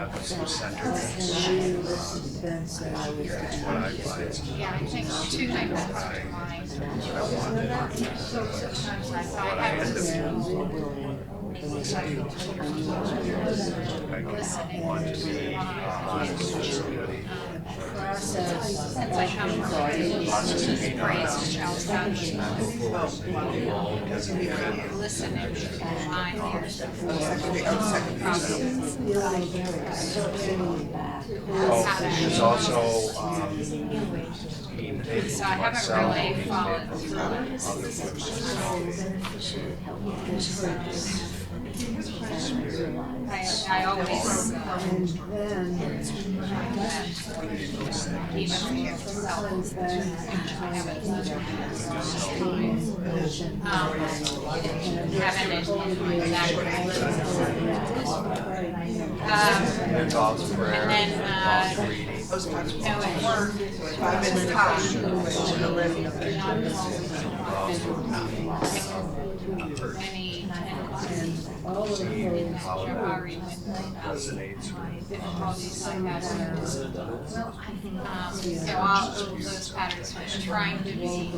[SPEAKER 12] have some centeredness. That's what I find.
[SPEAKER 8] Yeah, I think two things come to mind. So sometimes I thought I have to listening since I come from this phrase, shall listening my ears.
[SPEAKER 12] There's also,
[SPEAKER 8] So I haven't really followed I always and then at work,
[SPEAKER 2] 5 minutes tops.
[SPEAKER 8] many Johari
[SPEAKER 12] resonates
[SPEAKER 8] difficulties like that. So all of those patterns are trying to be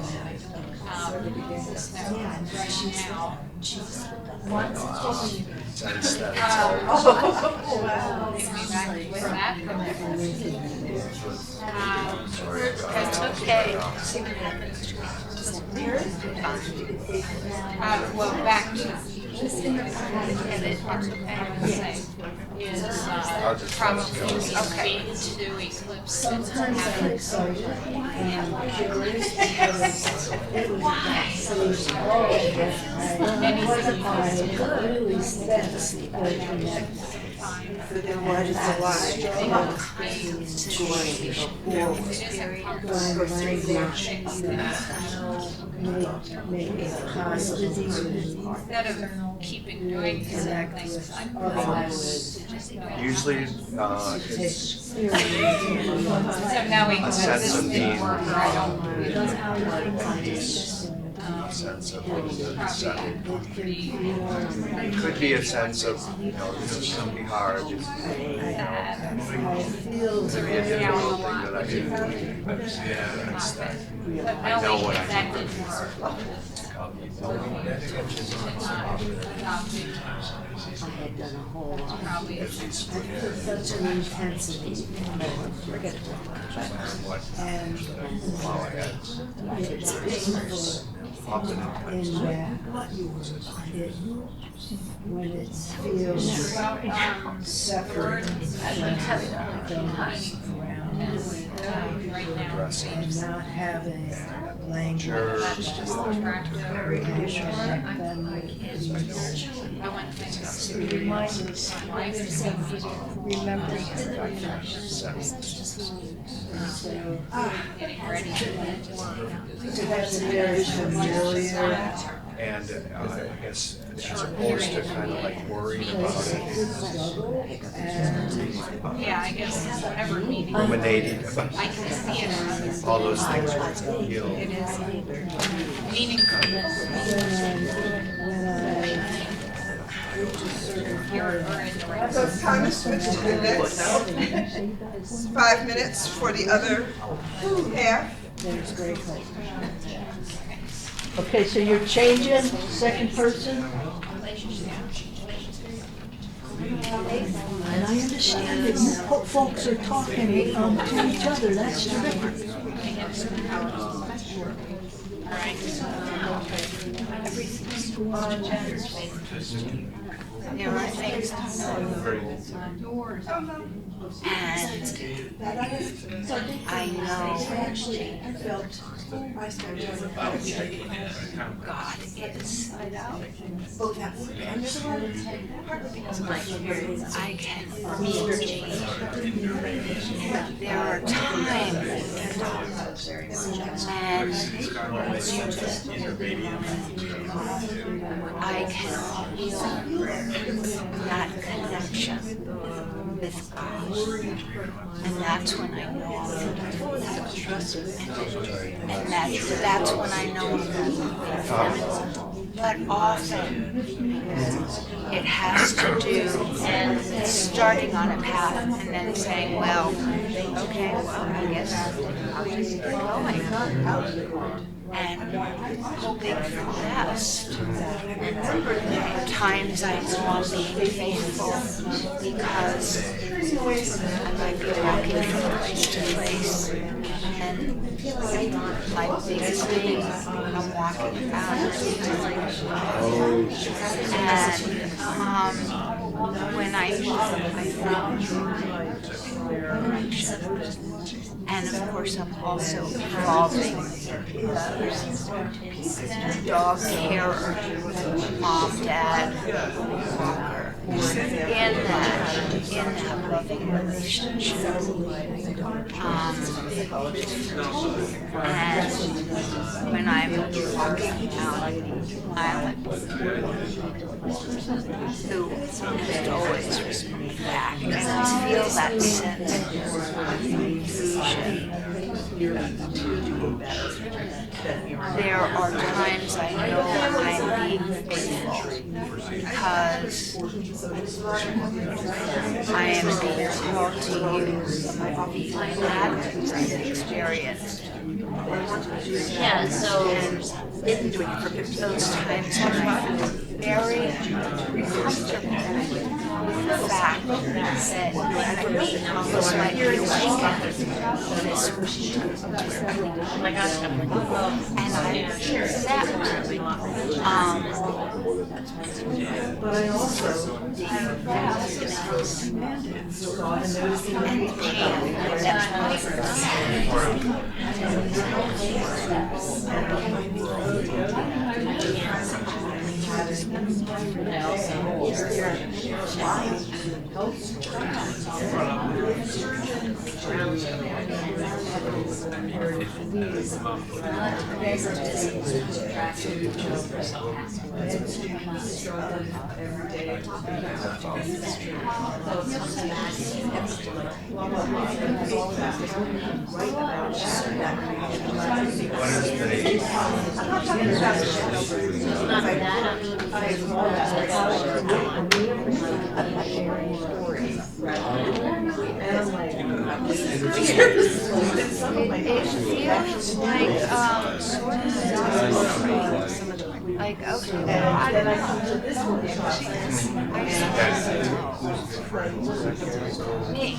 [SPEAKER 8] system right now.
[SPEAKER 12] sense that
[SPEAKER 8] Take me back with that.
[SPEAKER 6] That's okay.
[SPEAKER 8] Well, back to just in the edit, that's what I have to say. is
[SPEAKER 12] I'll just
[SPEAKER 8] probably
[SPEAKER 12] okay.
[SPEAKER 8] week to eclipse.
[SPEAKER 9] Sometimes I'm excited and I'm curious because it was about saying, I really sense the argument. What is a lot make it possible to
[SPEAKER 8] Instead of keeping doing certain things, I'm
[SPEAKER 12] Usually, it's
[SPEAKER 8] so now we
[SPEAKER 12] a
[SPEAKER 8] can
[SPEAKER 12] sense of being
[SPEAKER 8] I
[SPEAKER 12] at peace, a sense of being settled. It could be a sense of, there's something hard, it's, could be a difficult thing that I didn't do, but it's that I know what I can do.
[SPEAKER 9] I had done a whole lot. Such an intensity. Forget and it's painful in that when it feels separate from around and not having language.
[SPEAKER 10] Remembering
[SPEAKER 9] that's very familiar.
[SPEAKER 12] And I guess as opposed to kind of like worrying about it,
[SPEAKER 8] Yeah, I guess whatever meaning.
[SPEAKER 12] ruminating about
[SPEAKER 8] I can see it.
[SPEAKER 12] all those things were healed.
[SPEAKER 8] It is meaningful.
[SPEAKER 2] So it's time to switch to the next 5 minutes for the other half.
[SPEAKER 10] Okay, so you're changing, second person? And I understand that you folks are talking to each other, that's terrific.
[SPEAKER 6] There are things and I know God is both at work and my experience. I can there are times and I can feel that connection with God, and that's when I know and that's when I know I'm but often it has to do with starting on a path and then saying, well, okay, well, I guess I'll just keep going. And hoping for the best. At times I know I'm being faithful because I might be walking from place to place. And my biggest thing, I'm walking around and when I and of course I'm also involving dog carer, mom, dad, walker, in that loving relationship. And when I'm walking out in Island, who just always respond back, and I feel that sense of inclusion. There are times I know I'm being faithful because I am being called to use my patterns I've experienced.
[SPEAKER 4] Yeah, so
[SPEAKER 6] And those times when I very comfortable with the fact that this might be like this week. And I accept, but I also and pain like okay, I don't know. Me,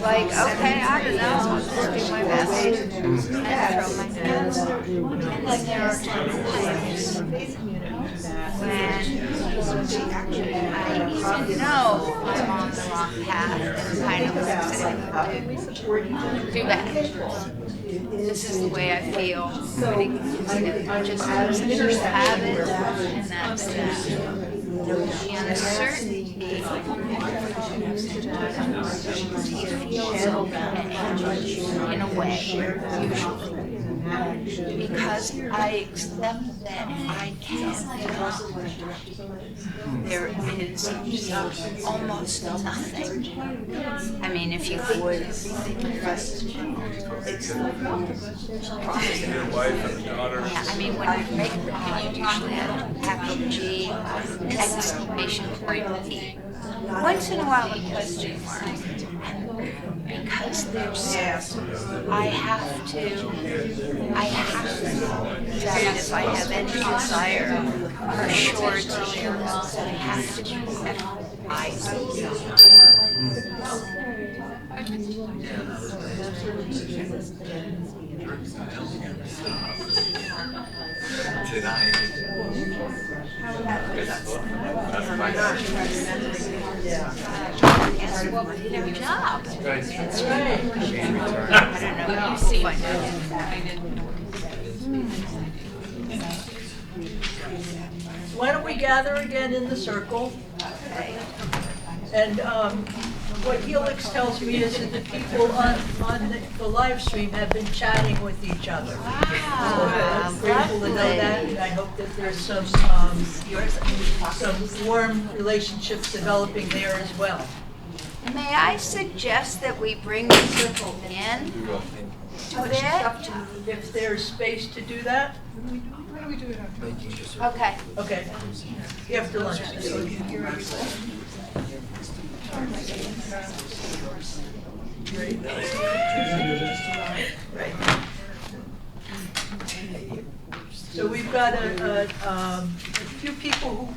[SPEAKER 6] like okay, I don't know. I'll just do my best and throw my hands. And then there are times when I know I'm on the wrong path and kind of do that. This is the way I feel. I just have it, and that's that. The uncertainty feels okay in a way, usually. Because I accept that I can. There is almost nothing. I mean, if you would.
[SPEAKER 5] Your wife and daughter.
[SPEAKER 6] Yeah, I mean, when you make the point, usually I have a G, exclamation point T. Once in a while, a question mark. Because there's, I have to, that if I have any desire for sure to hear this, I have to be I Their job. That's right. I don't know. You see what
[SPEAKER 1] Why don't we gather again in the circle? And what Helix tells me is that the people on the live stream have been chatting with each other. I'm grateful to know that, and I hope that there's some warm relationships developing there as well.
[SPEAKER 6] May I suggest that we bring the circle in a bit?
[SPEAKER 1] If there's space to do that?
[SPEAKER 2] Why don't we do it after?
[SPEAKER 6] Okay.
[SPEAKER 1] Okay. After lunch. Right. So we've got a few people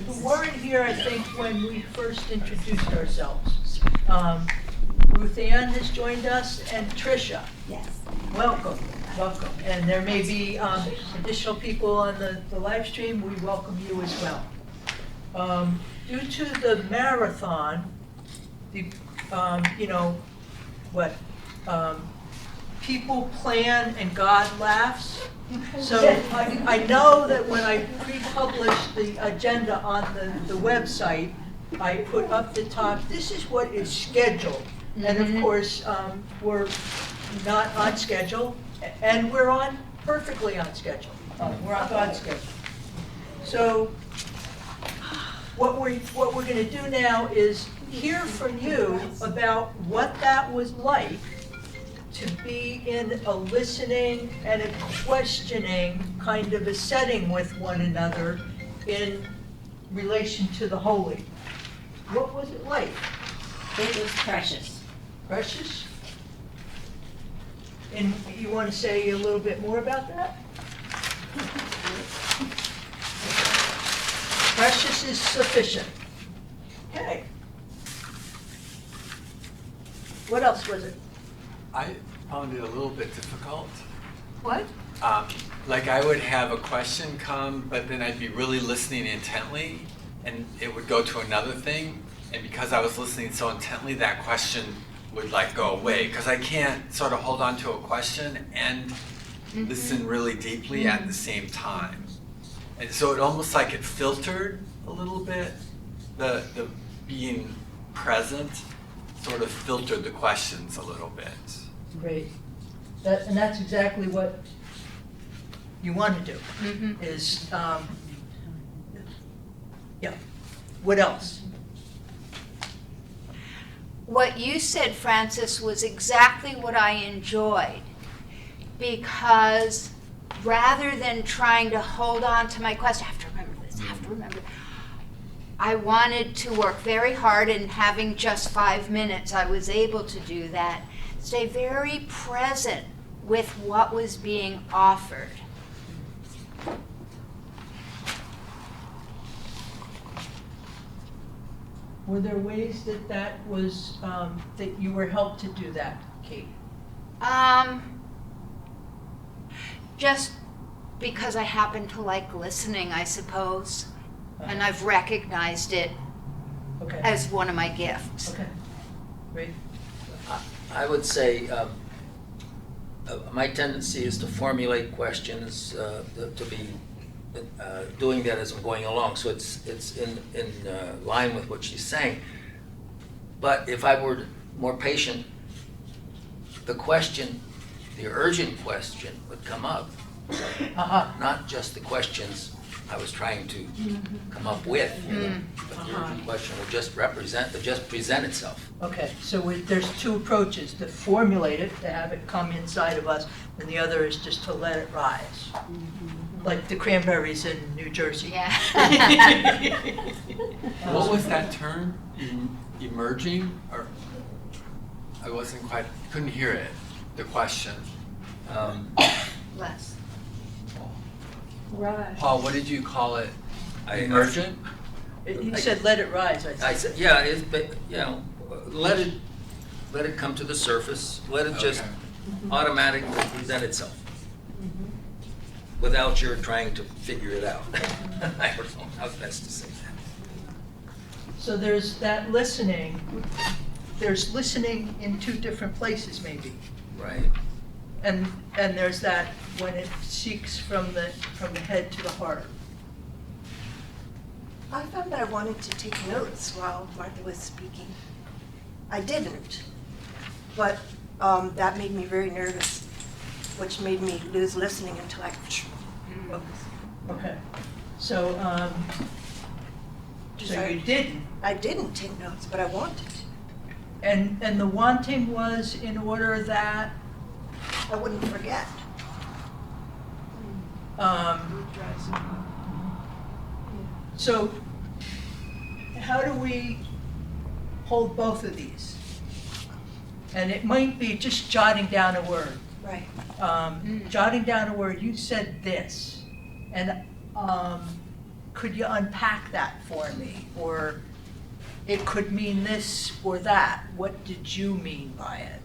[SPEAKER 1] who weren't here, I think, when we first introduced ourselves. Ruth Ann has joined us, and Tricia.
[SPEAKER 18] Yes.
[SPEAKER 1] Welcome, welcome. And there may be additional people on the live stream. We welcome you as well. Due to the marathon, people plan and God laughs. So I know that when I pre-published the agenda on the website, I put up the top, this is what is scheduled. And of course, we're not on schedule, and we're perfectly on schedule. We're on God's schedule. So what we're going to do now is hear from you about what that was like to be in a listening and a questioning kind of a setting with one another in relation to the holy. What was it like?
[SPEAKER 18] It was precious.
[SPEAKER 1] Precious? And you want to say a little bit more about that? Precious is sufficient. Okay. What else was it?
[SPEAKER 3] I found it a little bit difficult.
[SPEAKER 1] What?
[SPEAKER 3] Like I would have a question come, but then I'd be really listening intently, and it would go to another thing. And because I was listening so intently, that question would like go away. Because I can't sort of hold on to a question and listen really deeply at the same time. And so it almost like it filtered a little bit. The being present sort of filtered the questions a little bit.
[SPEAKER 1] Great. And that's exactly what you want to do, is, yeah. What else?
[SPEAKER 10] What you said, Francis, was exactly what I enjoyed, because rather than trying to hold on to my question, I have to remember this, I have to remember, I wanted to work very hard, and having just 5 minutes, I was able to do that. Stay very present with what was being offered.
[SPEAKER 1] Were there ways that was, that you were helped to do that, Kate?
[SPEAKER 10] Just because I happen to like listening, I suppose, and I've recognized it as one of my gifts.
[SPEAKER 1] Okay, great.
[SPEAKER 15] I would say my tendency is to formulate questions, to be doing that as I'm going along, so it's in line with what she's saying. But if I were more patient, the question, the urgent question would come up, not just the questions I was trying to come up with, but the urgent question would just present itself.
[SPEAKER 1] Okay, so there's two approaches: to formulate it, to have it come inside of us, and the other is just to let it rise. Like the cranberries in New Jersey.
[SPEAKER 10] Yeah.
[SPEAKER 3] What was that term? Emerging? Or I couldn't hear it, the question.
[SPEAKER 10] Less.
[SPEAKER 1] Right.
[SPEAKER 3] Paul, what did you call it? Emergent?
[SPEAKER 1] You said let it rise, I
[SPEAKER 15] said, yeah, let it come to the surface, let it just automatically present itself. Without your trying to figure it out. I don't know how best to say that.
[SPEAKER 1] So there's that listening. There's listening in two different places, maybe.
[SPEAKER 15] Right.
[SPEAKER 1] And there's that when it seeks from the head to the heart.
[SPEAKER 11] I found I wanted to take notes while Martha was speaking. I didn't, but that made me very nervous, which made me lose listening until I could focus.
[SPEAKER 1] Okay. So, so you didn't?
[SPEAKER 11] I didn't take notes, but I wanted to.
[SPEAKER 1] And the wanting was in order that?
[SPEAKER 11] I wouldn't forget.
[SPEAKER 1] So, how do we hold both of these? And it might be just jotting down a word.
[SPEAKER 11] Right.
[SPEAKER 1] Jotting down a word, you said this, and could you unpack that for me? Or it could mean this or that. What did you mean by it?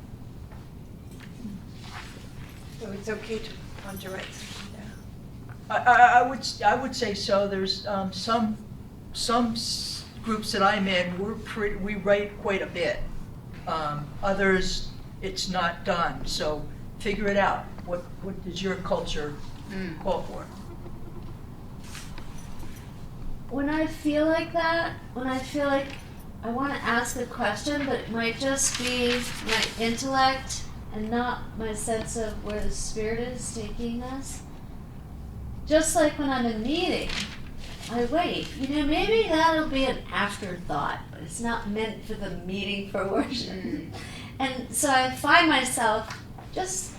[SPEAKER 11] So it's okay to want to write something down.
[SPEAKER 1] I would say so. There's some groups that I'm in, we write quite a bit. Others, it's not done. So figure it out. What does your culture call for?
[SPEAKER 19] When I feel like that, when I feel like I want to ask a question, but it might just be my intellect and not my sense of where the spirit is taking us. Just like when I'm in a meeting, I wait. Maybe that'll be an afterthought, but it's not meant for the meeting for worship. And so I find myself just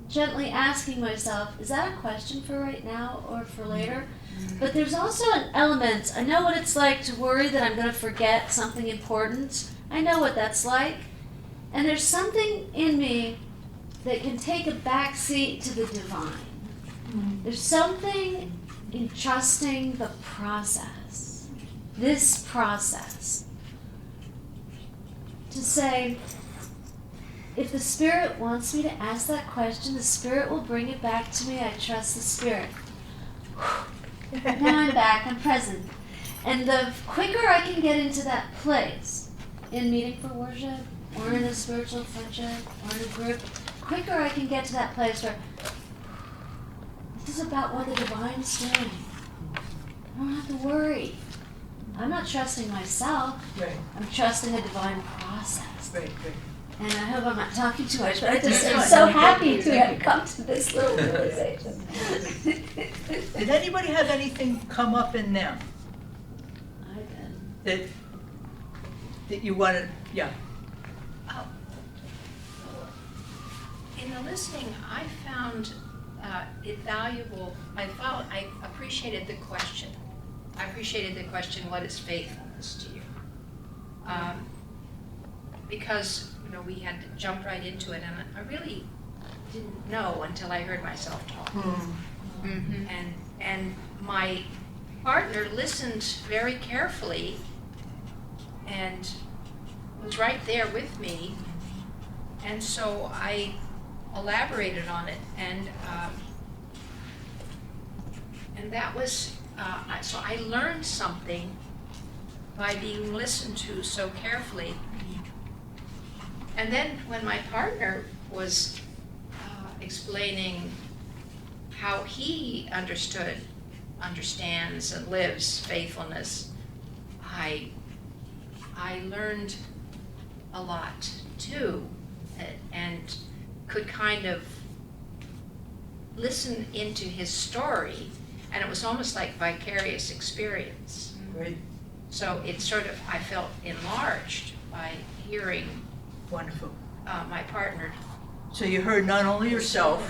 [SPEAKER 19] gently asking myself, is that a question for right now or for later? But there's also an element, I know what it's like to worry that I'm going to forget something important. I know what that's like. And there's something in me that can take a back seat to the divine. There's something in trusting the process. this process to say, if the Spirit wants me to ask that question, the Spirit will bring it back to me. I trust the Spirit. Now I'm back, I'm present. And the quicker I can get into that place, in meeting for worship, or in a spiritual friendship, or in a group, quicker I can get to that place where this is about what the divine is doing. I don't have to worry. I'm not trusting myself.
[SPEAKER 1] Right.
[SPEAKER 19] I'm trusting a divine process.
[SPEAKER 1] Right, right.
[SPEAKER 19] And I hope I'm not talking too much, but I just am
[SPEAKER 1] That's
[SPEAKER 19] so
[SPEAKER 1] fine.
[SPEAKER 19] happy to have come to this little realization.
[SPEAKER 1] Did anybody have anything come up in them
[SPEAKER 19] I did.
[SPEAKER 1] that you wanted, yeah?
[SPEAKER 20] In the listening, I found it valuable. I appreciated the question. I appreciated the question, what is faithfulness to you? Because, you know, we had to jump right into it, and I really didn't know until I heard myself talk.
[SPEAKER 1] Mm-hmm.
[SPEAKER 20] And my partner listened very carefully and was right there with me, and so I elaborated on it, and that was so I learned something by being listened to so carefully. And then when my partner was explaining how he understands and lives faithfulness, I learned a lot too, and could kind of listen into his story, and it was almost like vicarious experience.
[SPEAKER 1] Right.
[SPEAKER 20] So it sort of, I felt enlarged by hearing
[SPEAKER 1] Wonderful.
[SPEAKER 20] My partner.
[SPEAKER 1] So you heard not only yourself,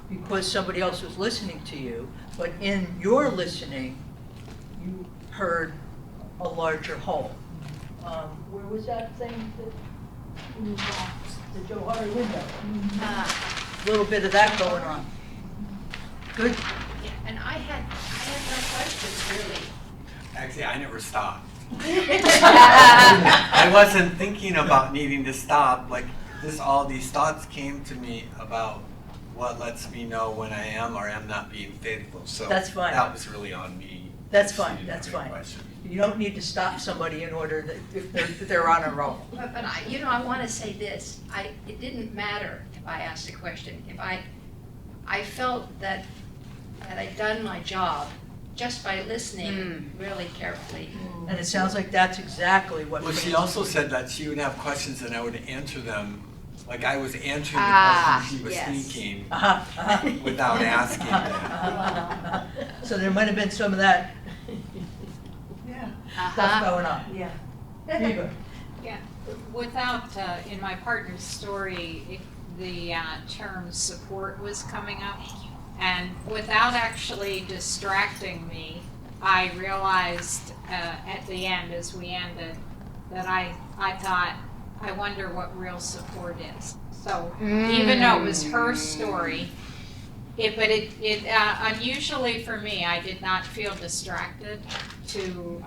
[SPEAKER 1] because somebody else was listening to you, but in your listening, you heard a larger whole. Where was that thing? The Johari window. A little bit of that going on. Good.
[SPEAKER 20] Yeah, and I had no questions really.
[SPEAKER 3] Actually, I never stopped. I wasn't thinking about needing to stop. Like all these thoughts came to me about what lets me know when I am or am not being faithful. So
[SPEAKER 1] That's fine.
[SPEAKER 3] that was really on me.
[SPEAKER 1] That's fine, that's fine. You don't need to stop somebody in order that, if they're on a roll.
[SPEAKER 20] But I want to say this. It didn't matter if I asked a question. If I felt that I'd done my job just by listening really carefully.
[SPEAKER 1] And it sounds like that's exactly what.
[SPEAKER 3] Well, she also said that she would have questions and I would answer them. Like I was answering the questions she was thinking without asking them.
[SPEAKER 1] So there might have been some of that stuff going on.
[SPEAKER 6] Yeah.
[SPEAKER 1] Viva.
[SPEAKER 8] Yeah, without, in my partner's story, the term support was coming up. And without actually distracting me, I realized at the end, as we ended, that I thought, I wonder what real support is. So even though it was her story, but unusually for me, I did not feel distracted to,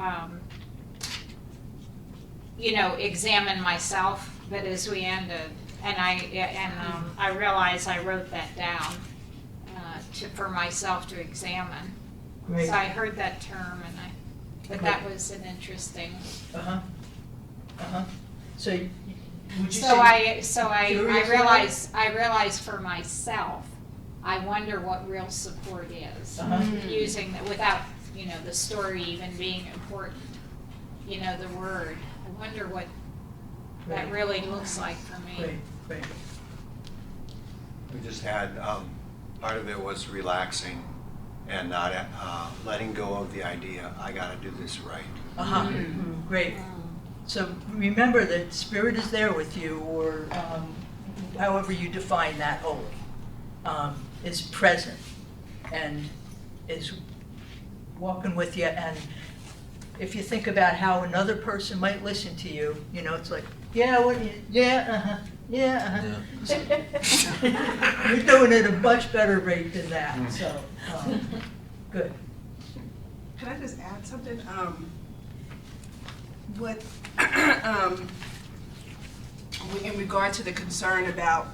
[SPEAKER 8] examine myself. But as we ended, and I realized I wrote that down for myself to examine.
[SPEAKER 1] Great.
[SPEAKER 8] So I heard that term, but that was an interesting.
[SPEAKER 1] So would you
[SPEAKER 8] So I realized for myself, I wonder what real support is. Using that without, the story even being important, the word. I wonder what that really looks like for me.
[SPEAKER 1] Great.
[SPEAKER 12] We just had, part of it was relaxing and not letting go of the idea, I gotta do this right.
[SPEAKER 1] Great. So remember that Spirit is there with you, or however you define that holy, is present and is walking with you. And if you think about how another person might listen to you, it's like, you're doing it at a much better rate than that, so, good.
[SPEAKER 2] Can I just add something? what, in regard to the concern about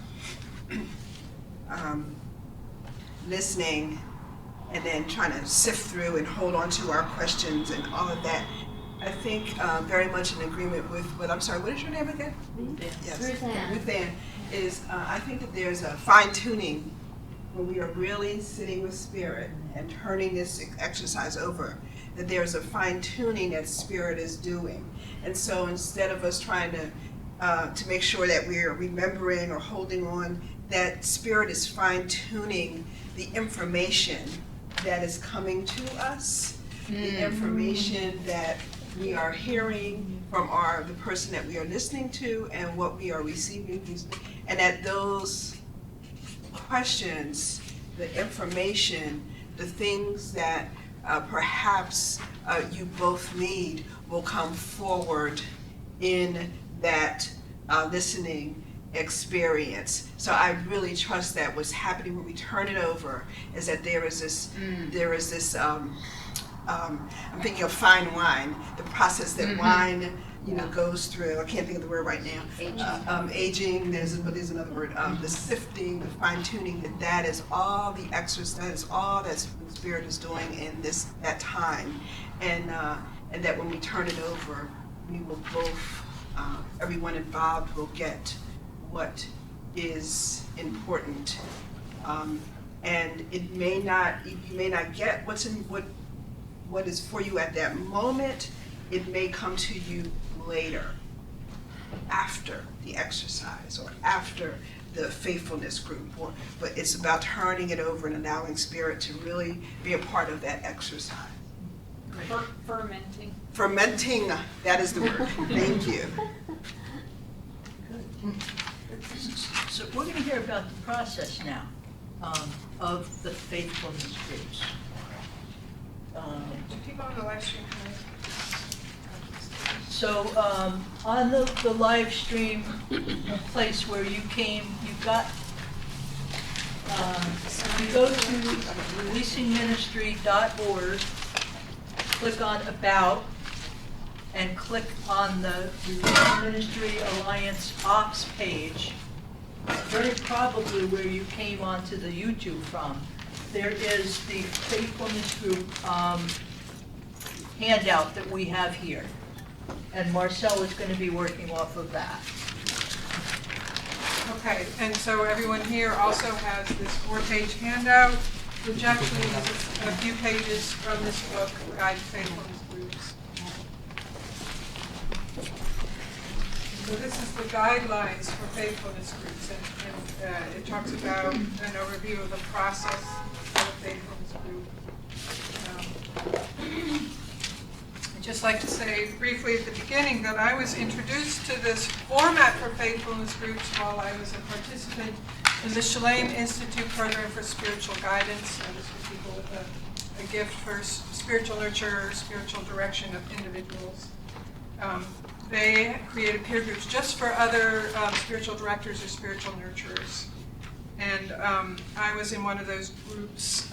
[SPEAKER 2] listening and then trying to sift through and hold on to our questions and all of that, I think very much in agreement with what, I'm sorry, what is your name again? Yes.
[SPEAKER 19] Ruth Ann.
[SPEAKER 2] Ruth Ann, is I think that there's a fine tuning when we are really sitting with Spirit and turning this exercise over, that there's a fine tuning that Spirit is doing. And so instead of us trying to make sure that we're remembering or holding on, that Spirit is fine tuning the information that is coming to us, the information that we are hearing from the person that we are listening to and what we are receiving. And that those questions, the information, the things that perhaps you both need will come forward in that listening experience. So I really trust that what's happening when we turn it over is that there is this I'm thinking of fine wine, the process that wine goes through. I can't think of the word right now. Aging. There's another word. The sifting, the fine tuning. That is all the exercise. That is all that the Spirit is doing in that time, and that when we turn it over, we will both, everyone involved will get what is important, and it may not. You may not get what is for you at that moment. It may come to you later, after the exercise or after the faithfulness group, but it's about turning it over and allowing Spirit to really be a part of that exercise.
[SPEAKER 8] Fermenting.
[SPEAKER 2] Fermenting, that is the word. Thank you.
[SPEAKER 1] So we're going to hear about the process now of the faithfulness groups.
[SPEAKER 2] People on the live stream.
[SPEAKER 1] So on the live stream place where you came, you got, you go to releasingministry.org, click on About, and click on the Releasing Ministry Alliance Ops page. Very probably where you came onto the YouTube from. There is the faithfulness group handout that we have here. And Marcelle is going to be working off of that.
[SPEAKER 21] Okay, and so everyone here also has this 4-page handout, which actually is a few pages from this book, Guide to Faithfulness Groups. So this is the guidelines for faithfulness groups, and it talks about an overview of the process of a faithfulness group. I'd just like to say briefly at the beginning that I was introduced to this format for faithfulness groups while I was a participant in the Shalem Institute program for spiritual guidance. So this for people with a gift for spiritual nurture or spiritual direction of individuals. They created peer groups just for other spiritual directors or spiritual nurturers. And I was in one of those groups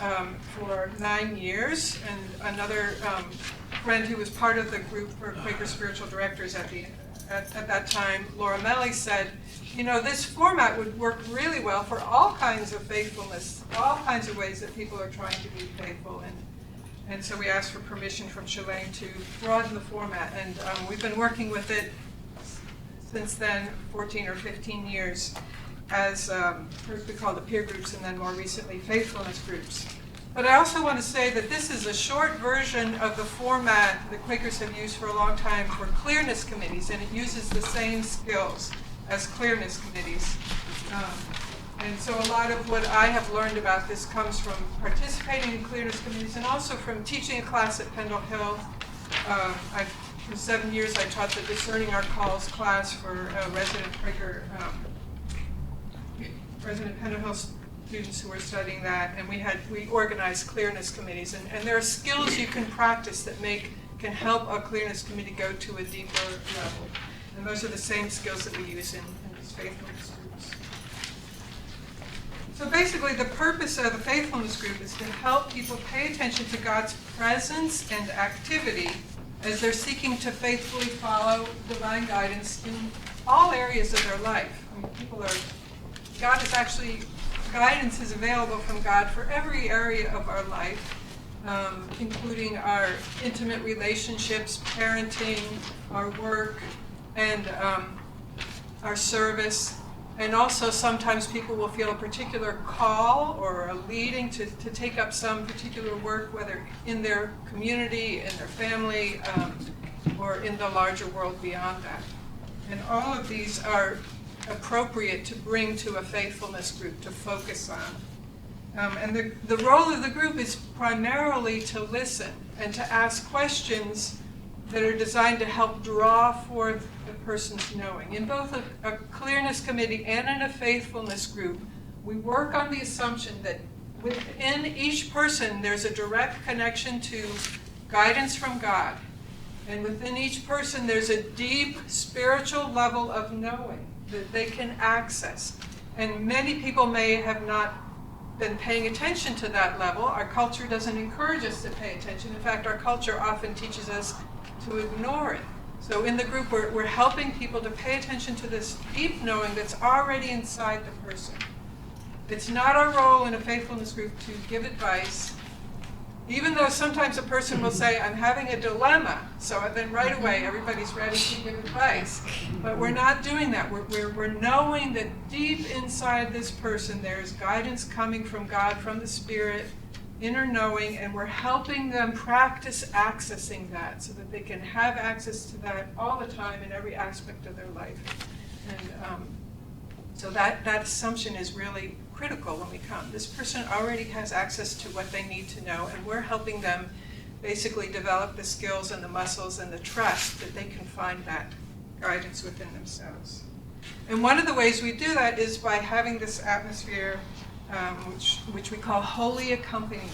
[SPEAKER 21] for 9 years, and another friend who was part of the group for Quaker spiritual directors at that time, Laura Melly, said, you know, this format would work really well for all kinds of faithfulness, all kinds of ways that people are trying to be faithful. And so we asked for permission from Shalem to broaden the format, and we've been working with it since then, 14 or 15 years, as first we called it peer groups and then more recently faithfulness groups. But I also want to say that this is a short version of the format that Quakers have used for a long time for clearness committees, and it uses the same skills as clearness committees. And so a lot of what I have learned about this comes from participating in clearness committees and also from teaching a class at Pendle Hill. For 7 years I taught the Discerning Our Calls class for resident Quaker, resident Pendle Hill students who were studying that, and we organized clearness committees, and there are skills you can practice that can help a clearness committee go to a deeper level. And those are the same skills that we use in these faithfulness groups. So basically the purpose of the faithfulness group is to help people pay attention to God's presence and activity as they're seeking to faithfully follow divine guidance in all areas of their life. I mean, guidance is available from God for every area of our life, including our intimate relationships, parenting, our work, and our service. And also sometimes people will feel a particular call or a leading to take up some particular work, whether in their community, in their family, or in the larger world beyond that. And all of these are appropriate to bring to a faithfulness group to focus on. And the role of the group is primarily to listen and to ask questions that are designed to help draw forth the person's knowing. In both a clearness committee and in a faithfulness group, we work on the assumption that within each person there's a direct connection to guidance from God. And within each person there's a deep spiritual level of knowing that they can access. And many people may have not been paying attention to that level. Our culture doesn't encourage us to pay attention. In fact, our culture often teaches us to ignore it. So in the group, we're helping people to pay attention to this deep knowing that's already inside the person. It's not our role in a faithfulness group to give advice, even though sometimes a person will say, I'm having a dilemma, so then right away everybody's ready to give advice. But we're not doing that. We're knowing that deep inside this person there's guidance coming from God, from the Spirit, inner knowing, and we're helping them practice accessing that so that they can have access to that all the time in every aspect of their life. And so that assumption is really critical when we come. This person already has access to what they need to know, and we're helping them basically develop the skills and the muscles and the trust that they can find that guidance within themselves. And one of the ways we do that is by having this atmosphere which we call holy accompaniment.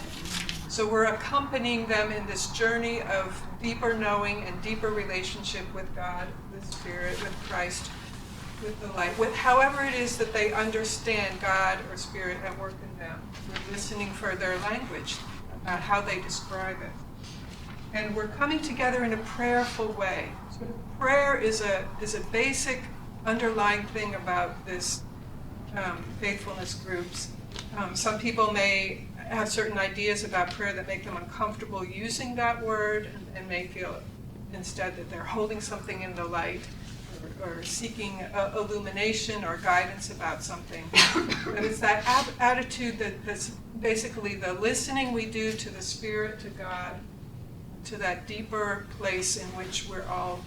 [SPEAKER 21] So we're accompanying them in this journey of deeper knowing and deeper relationship with God, with Spirit, with Christ, with the light, with however it is that they understand God or Spirit at work in them. We're listening for their language, about how they describe it. And we're coming together in a prayerful way. So prayer is a basic underlying thing about this faithfulness groups. Some people may have certain ideas about prayer that make them uncomfortable using that word and may feel instead that they're holding something in the light or seeking illumination or guidance about something. But it's that attitude that's basically the listening we do to the Spirit, to God, to that deeper place in which we're all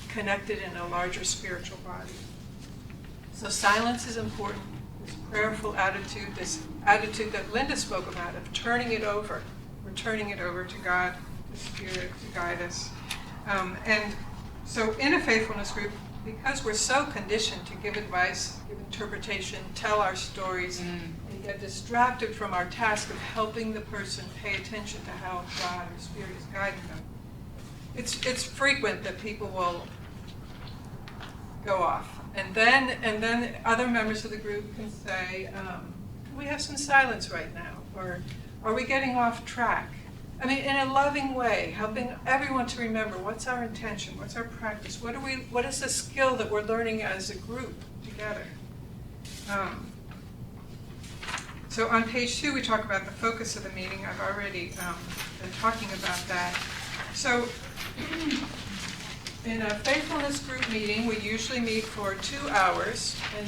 [SPEAKER 21] connected in a larger spiritual body. So silence is important. This prayerful attitude, this attitude that Lynda spoke about of turning it over. We're turning it over to God, the Spirit, to guide us. And so in a faithfulness group, because we're so conditioned to give advice, give interpretation, tell our stories, and get distracted from our task of helping the person pay attention to how God or Spirit is guiding them, it's frequent that people will go off. And then other members of the group can say, can we have some silence right now? Or are we getting off track? I mean, in a loving way, helping everyone to remember what's our intention, what's our practice, what is the skill that we're learning as a group together. So on page 2, we talk about the focus of the meeting. I've already been talking about that. So in a faithfulness group meeting, we usually meet for 2 hours, and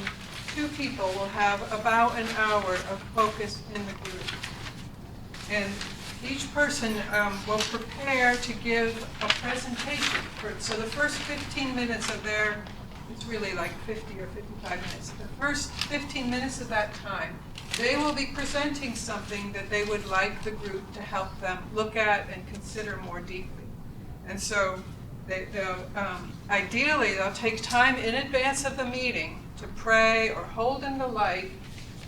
[SPEAKER 21] 2 people will have about an hour of focus in the group. And each person will prepare to give a presentation. So the first 15 minutes of their, it's really like 50 or 55 minutes. The first 15 minutes of that time, they will be presenting something that they would like the group to help them look at and consider more deeply. And so ideally, they'll take time in advance of the meeting to pray or hold in the light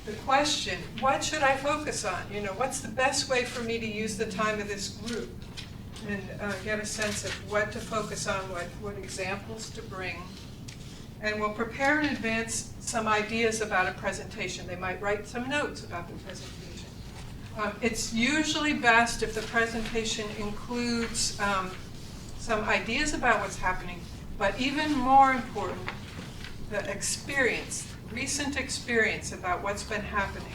[SPEAKER 21] the question, what should I focus on? You know, what's the best way for me to use the time of this group? And get a sense of what to focus on, what examples to bring. And we'll prepare in advance some ideas about a presentation. They might write some notes about the presentation. It's usually best if the presentation includes some ideas about what's happening, but even more important, the experience, recent experience about what's been happening.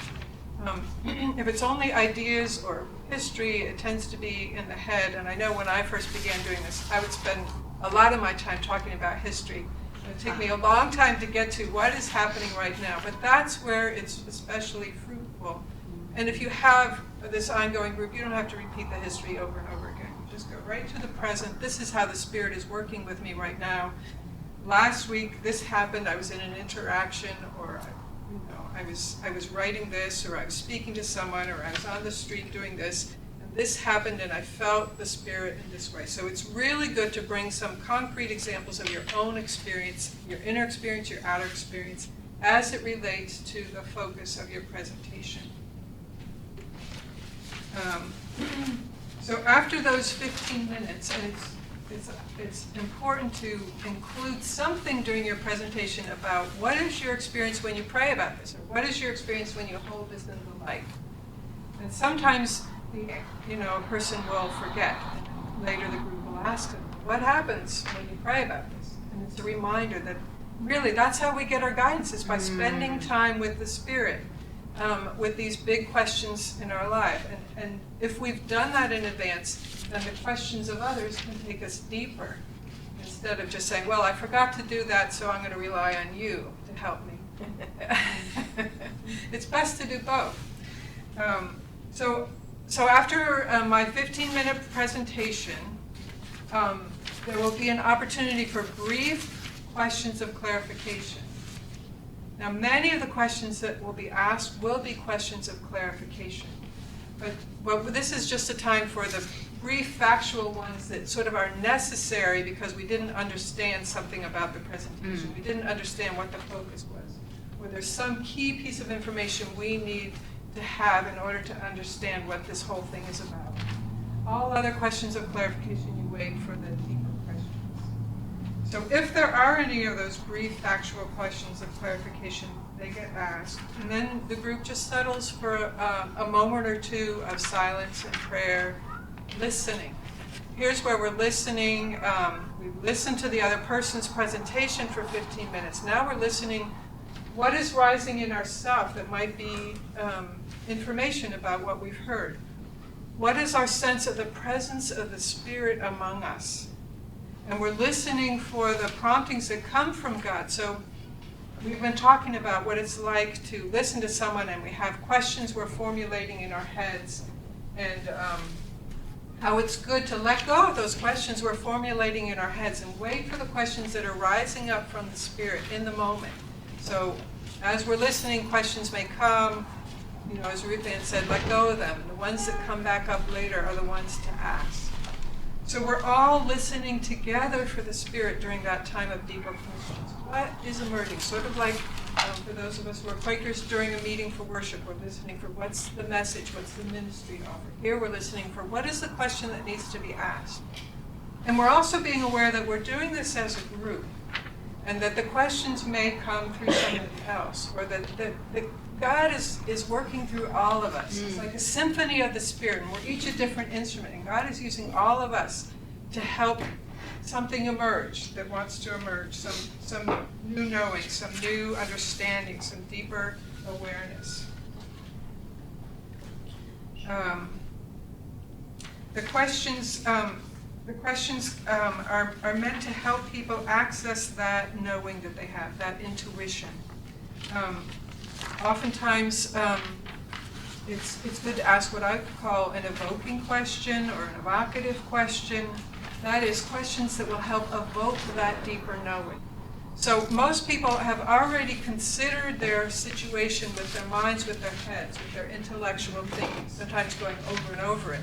[SPEAKER 21] If it's only ideas or history, it tends to be in the head. And I know when I first began doing this, I would spend a lot of my time talking about history. It would take me a long time to get to what is happening right now. But that's where it's especially fruitful. And if you have this ongoing group, you don't have to repeat the history over and over again. You just go right to the present. This is how the Spirit is working with me right now. Last week, this happened. I was in an interaction, or I was writing this, or I was speaking to someone, or I was on the street doing this, and this happened, and I felt the Spirit in this way. So it's really good to bring some concrete examples of your own experience, your inner experience, your outer experience, as it relates to the focus of your presentation. So after those 15 minutes, and it's important to include something during your presentation about what is your experience when you pray about this, or what is your experience when you hold this in the light. And sometimes a person will forget, and later the group will ask them, what happens when you pray about this? And it's a reminder that really that's how we get our guidance, is by spending time with the Spirit, with these big questions in our life. And if we've done that in advance, then the questions of others can take us deeper, instead of just saying, well, I forgot to do that, so I'm going to rely on you to help me. It's best to do both. So after my 15-minute presentation, there will be an opportunity for brief questions of clarification. Now, many of the questions that will be asked will be questions of clarification. But this is just a time for the brief factual ones that sort of are necessary because we didn't understand something about the presentation. We didn't understand what the focus was. Or there's some key piece of information we need to have in order to understand what this whole thing is about. All other questions of clarification, you wait for the deeper questions. So if there are any of those brief factual questions of clarification, they get asked. And then the group just settles for a moment or two of silence and prayer, listening. Here's where we're listening. We listen to the other person's presentation for 15 minutes. Now we're listening. What is rising in ourselves that might be information about what we've heard? What is our sense of the presence of the Spirit among us? And we're listening for the promptings that come from God. So we've been talking about what it's like to listen to someone, and we have questions we're formulating in our heads, and how it's good to let go of those questions we're formulating in our heads and wait for the questions that are rising up from the Spirit in the moment. So as we're listening, questions may come, as Ruth Ann said, let go of them. The ones that come back up later are the ones to ask. So we're all listening together for the Spirit during that time of deeper questions. What is emerging? Sort of like for those of us who are Quakers during a meeting for worship, we're listening for what's the message, what's the ministry offered. Here we're listening for what is the question that needs to be asked. And we're also being aware that we're doing this as a group, and that the questions may come through somebody else, or that God is working through all of us. It's like a symphony of the Spirit, and we're each a different instrument, and God is using all of us to help something emerge that wants to emerge, some new knowing, some new understanding, some deeper awareness. The questions are meant to help people access that knowing that they have, that intuition. Oftentimes, it's good to ask what I call an evoking question or an evocative question. That is, questions that will help evoke that deeper knowing. So most people have already considered their situation with their minds, with their heads, with their intellectual thinking, sometimes going over and over it.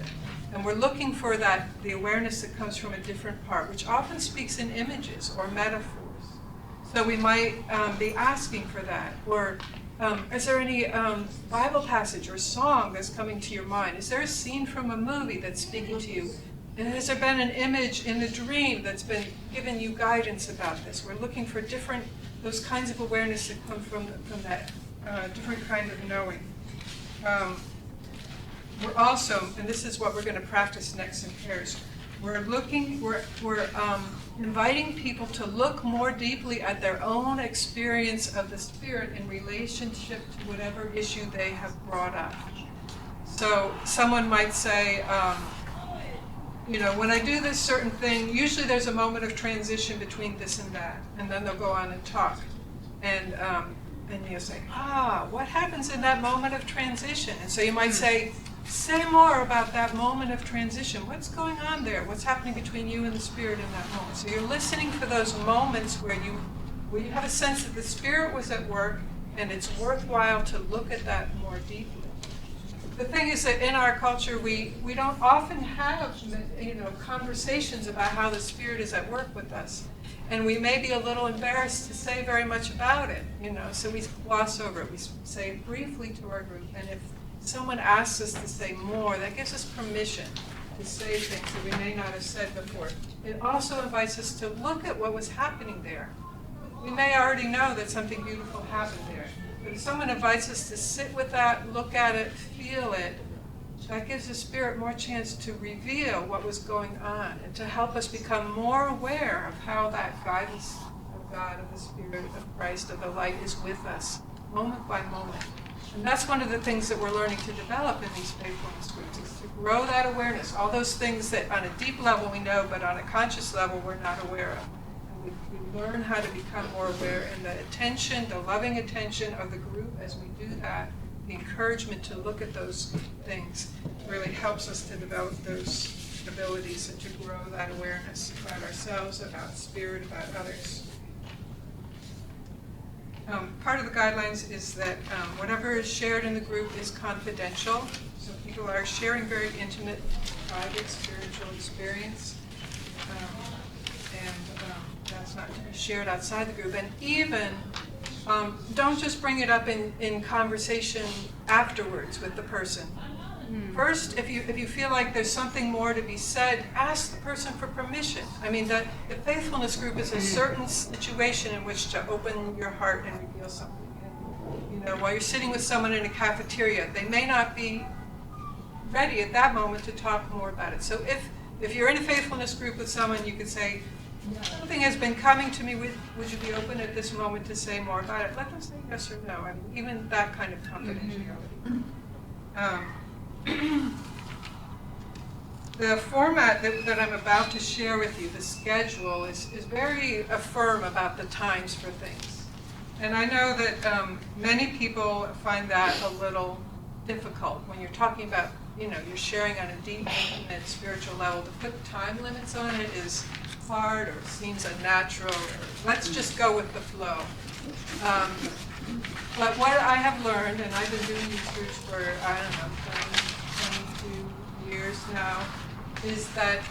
[SPEAKER 21] And we're looking for that, the awareness that comes from a different part, which often speaks in images or metaphors. So we might be asking for that. Or is there any Bible passage or song that's coming to your mind? Is there a scene from a movie that's speaking to you? And has there been an image in the dream that's been giving you guidance about this? We're looking for those kinds of awareness that come from that different kind of knowing. We're also, and this is what we're going to practice next in pairs, We're inviting people to look more deeply at their own experience of the Spirit in relationship to whatever issue they have brought up. So someone might say, when I do this certain thing, usually there's a moment of transition between this and that, and then they'll go on and talk. And you'll say, what happens in that moment of transition? And so you might say more about that moment of transition. What's going on there? What's happening between you and the Spirit in that moment? So you're listening for those moments where you have a sense that the Spirit was at work, and it's worthwhile to look at that more deeply. The thing is that in our culture, we don't often have conversations about how the Spirit is at work with us. And we may be a little embarrassed to say very much about it, so we gloss over it. We say it briefly to our group, and if someone asks us to say more, that gives us permission to say things that we may not have said before. It also invites us to look at what was happening there. We may already know that something beautiful happened there, but if someone invites us to sit with that, look at it, feel it, that gives the Spirit more chance to reveal what was going on and to help us become more aware of how that guidance of God, of the Spirit, of Christ, of the light is with us, moment by moment. And that's one of the things that we're learning to develop in these faithfulness groups, is to grow that awareness, all those things that on a deep level we know, but on a conscious level we're not aware of. And we learn how to become more aware, and the attention, the loving attention of the group as we do that, the encouragement to look at those things really helps us to develop those abilities and to grow that awareness about ourselves, about Spirit, about others. Part of the guidelines is that whatever is shared in the group is confidential. So people are sharing very intimate, private, spiritual experience. And that's not to be shared outside the group. And even don't just bring it up in conversation afterwards with the person. First, if you feel like there's something more to be said, ask the person for permission. I mean, the faithfulness group is a certain situation in which to open your heart and reveal something. And, while you're sitting with someone in a cafeteria, they may not be ready at that moment to talk more about it. So if you're in a faithfulness group with someone, you could say, something has been coming to me, would you be open at this moment to say more about it? Let them say yes or no. I mean, even that kind of confidentiality. The format that I'm about to share with you, the schedule, is very firm about the times for things. And I know that many people find that a little difficult when you're talking about, you're sharing on a deep, intimate, spiritual level. To put time limits on it is hard or seems unnatural. Let's just go with the flow. But what I have learned, and I've been doing these groups for, 22 years now, is that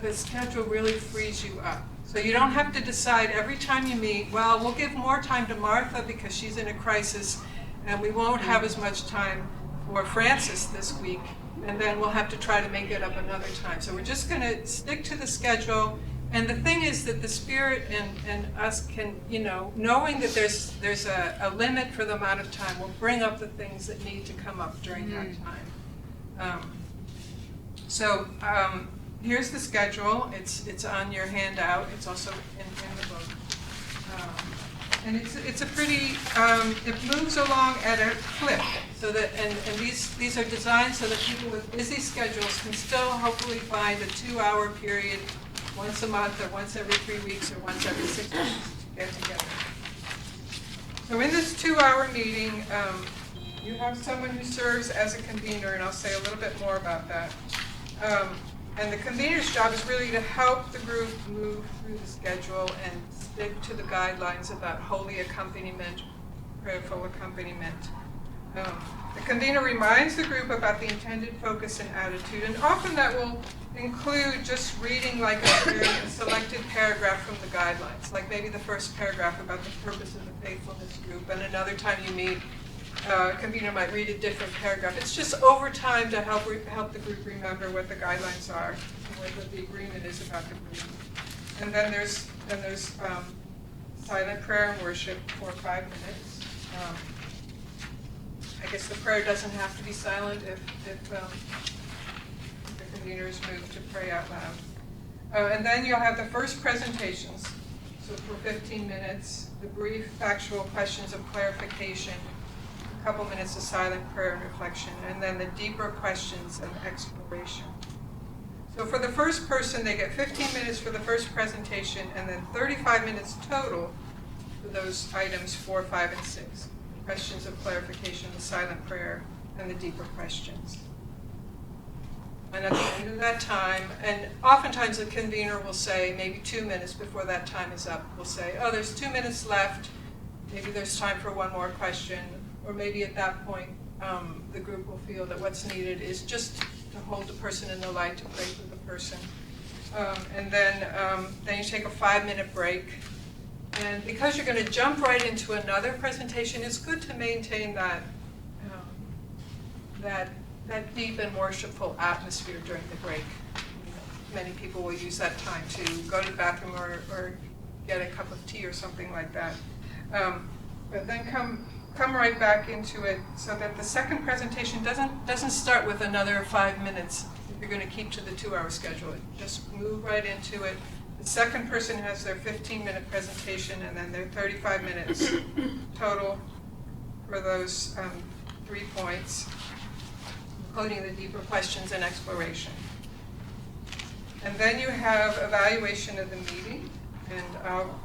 [SPEAKER 21] the schedule really frees you up. So you don't have to decide every time you meet, well, we'll give more time to Martha because she's in a crisis, and we won't have as much time for Francis this week, and then we'll have to try to make it up another time. So we're just going to stick to the schedule. And the thing is that the Spirit and us can, knowing that there's a limit for the amount of time, will bring up the things that need to come up during that time. Here's the schedule. It's on your handout. It's also in the book. And it's a pretty, it moves along at a clip. So that, and these are designed so that people with busy schedules can still hopefully find a 2-hour period once a month, or once every 3 weeks, or once every 6 weeks to get together. So in this 2-hour meeting, you have someone who serves as a convener, and I'll say a little bit more about that. And the convener's job is really to help the group move through the schedule and stick to the guidelines about holy accompaniment, prayerful accompaniment. The convener reminds the group about the intended focus and attitude, and often that will include just reading like a selected paragraph from the guidelines, like maybe the first paragraph about the purpose of the faithfulness group, and another time you meet, a convener might read a different paragraph. It's just over time to help the group remember what the guidelines are and what the agreement is about the group. And then there's silent prayer and worship for 5 minutes. I guess the prayer doesn't have to be silent if the conveners move to pray out loud. And then you'll have the first presentations. So for 15 minutes, the brief factual questions of clarification, a couple minutes of silent prayer and reflection, and then the deeper questions of exploration. So for the first person, they get 15 minutes for the first presentation, and then 35 minutes total for those items 4, 5, and 6. Questions of clarification, the silent prayer, and the deeper questions. And at the end of that time, and oftentimes the convener will say, maybe 2 minutes before that time is up, will say, oh, there's 2 minutes left, maybe there's time for one more question, or maybe at that point the group will feel that what's needed is just to hold the person in the light, to pray for the person. And then you take a 5-minute break. And because you're going to jump right into another presentation, it's good to maintain that deep and worshipful atmosphere during the break. Many people will use that time to go to the bathroom or get a cup of tea or something like that. But then come right back into it so that the second presentation doesn't start with another 5 minutes if you're going to keep to the 2-hour schedule. Just move right into it. The second person has their 15-minute presentation and then their 35 minutes total for those 3 points, including the deeper questions and exploration. And then you have evaluation of the meeting, and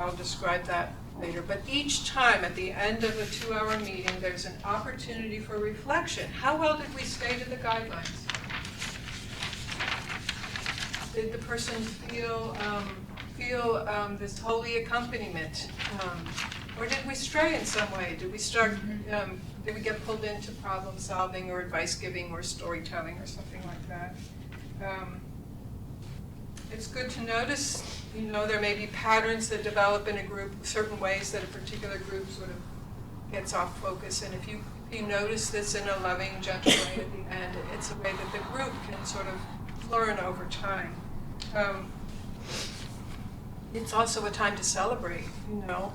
[SPEAKER 21] I'll describe that later. But each time at the end of a 2-hour meeting, there's an opportunity for reflection. How well did we stay to the guidelines? Did the person feel this holy accompaniment? Or did we stray in some way? Did we start, did we get pulled into problem solving or advice giving or storytelling or something like that? It's good to notice, there may be patterns that develop in a group, certain ways that a particular group sort of gets off focus. And if you notice this in a loving, gentle way at the end, it's a way that the group can sort of learn over time. It's also a time to celebrate,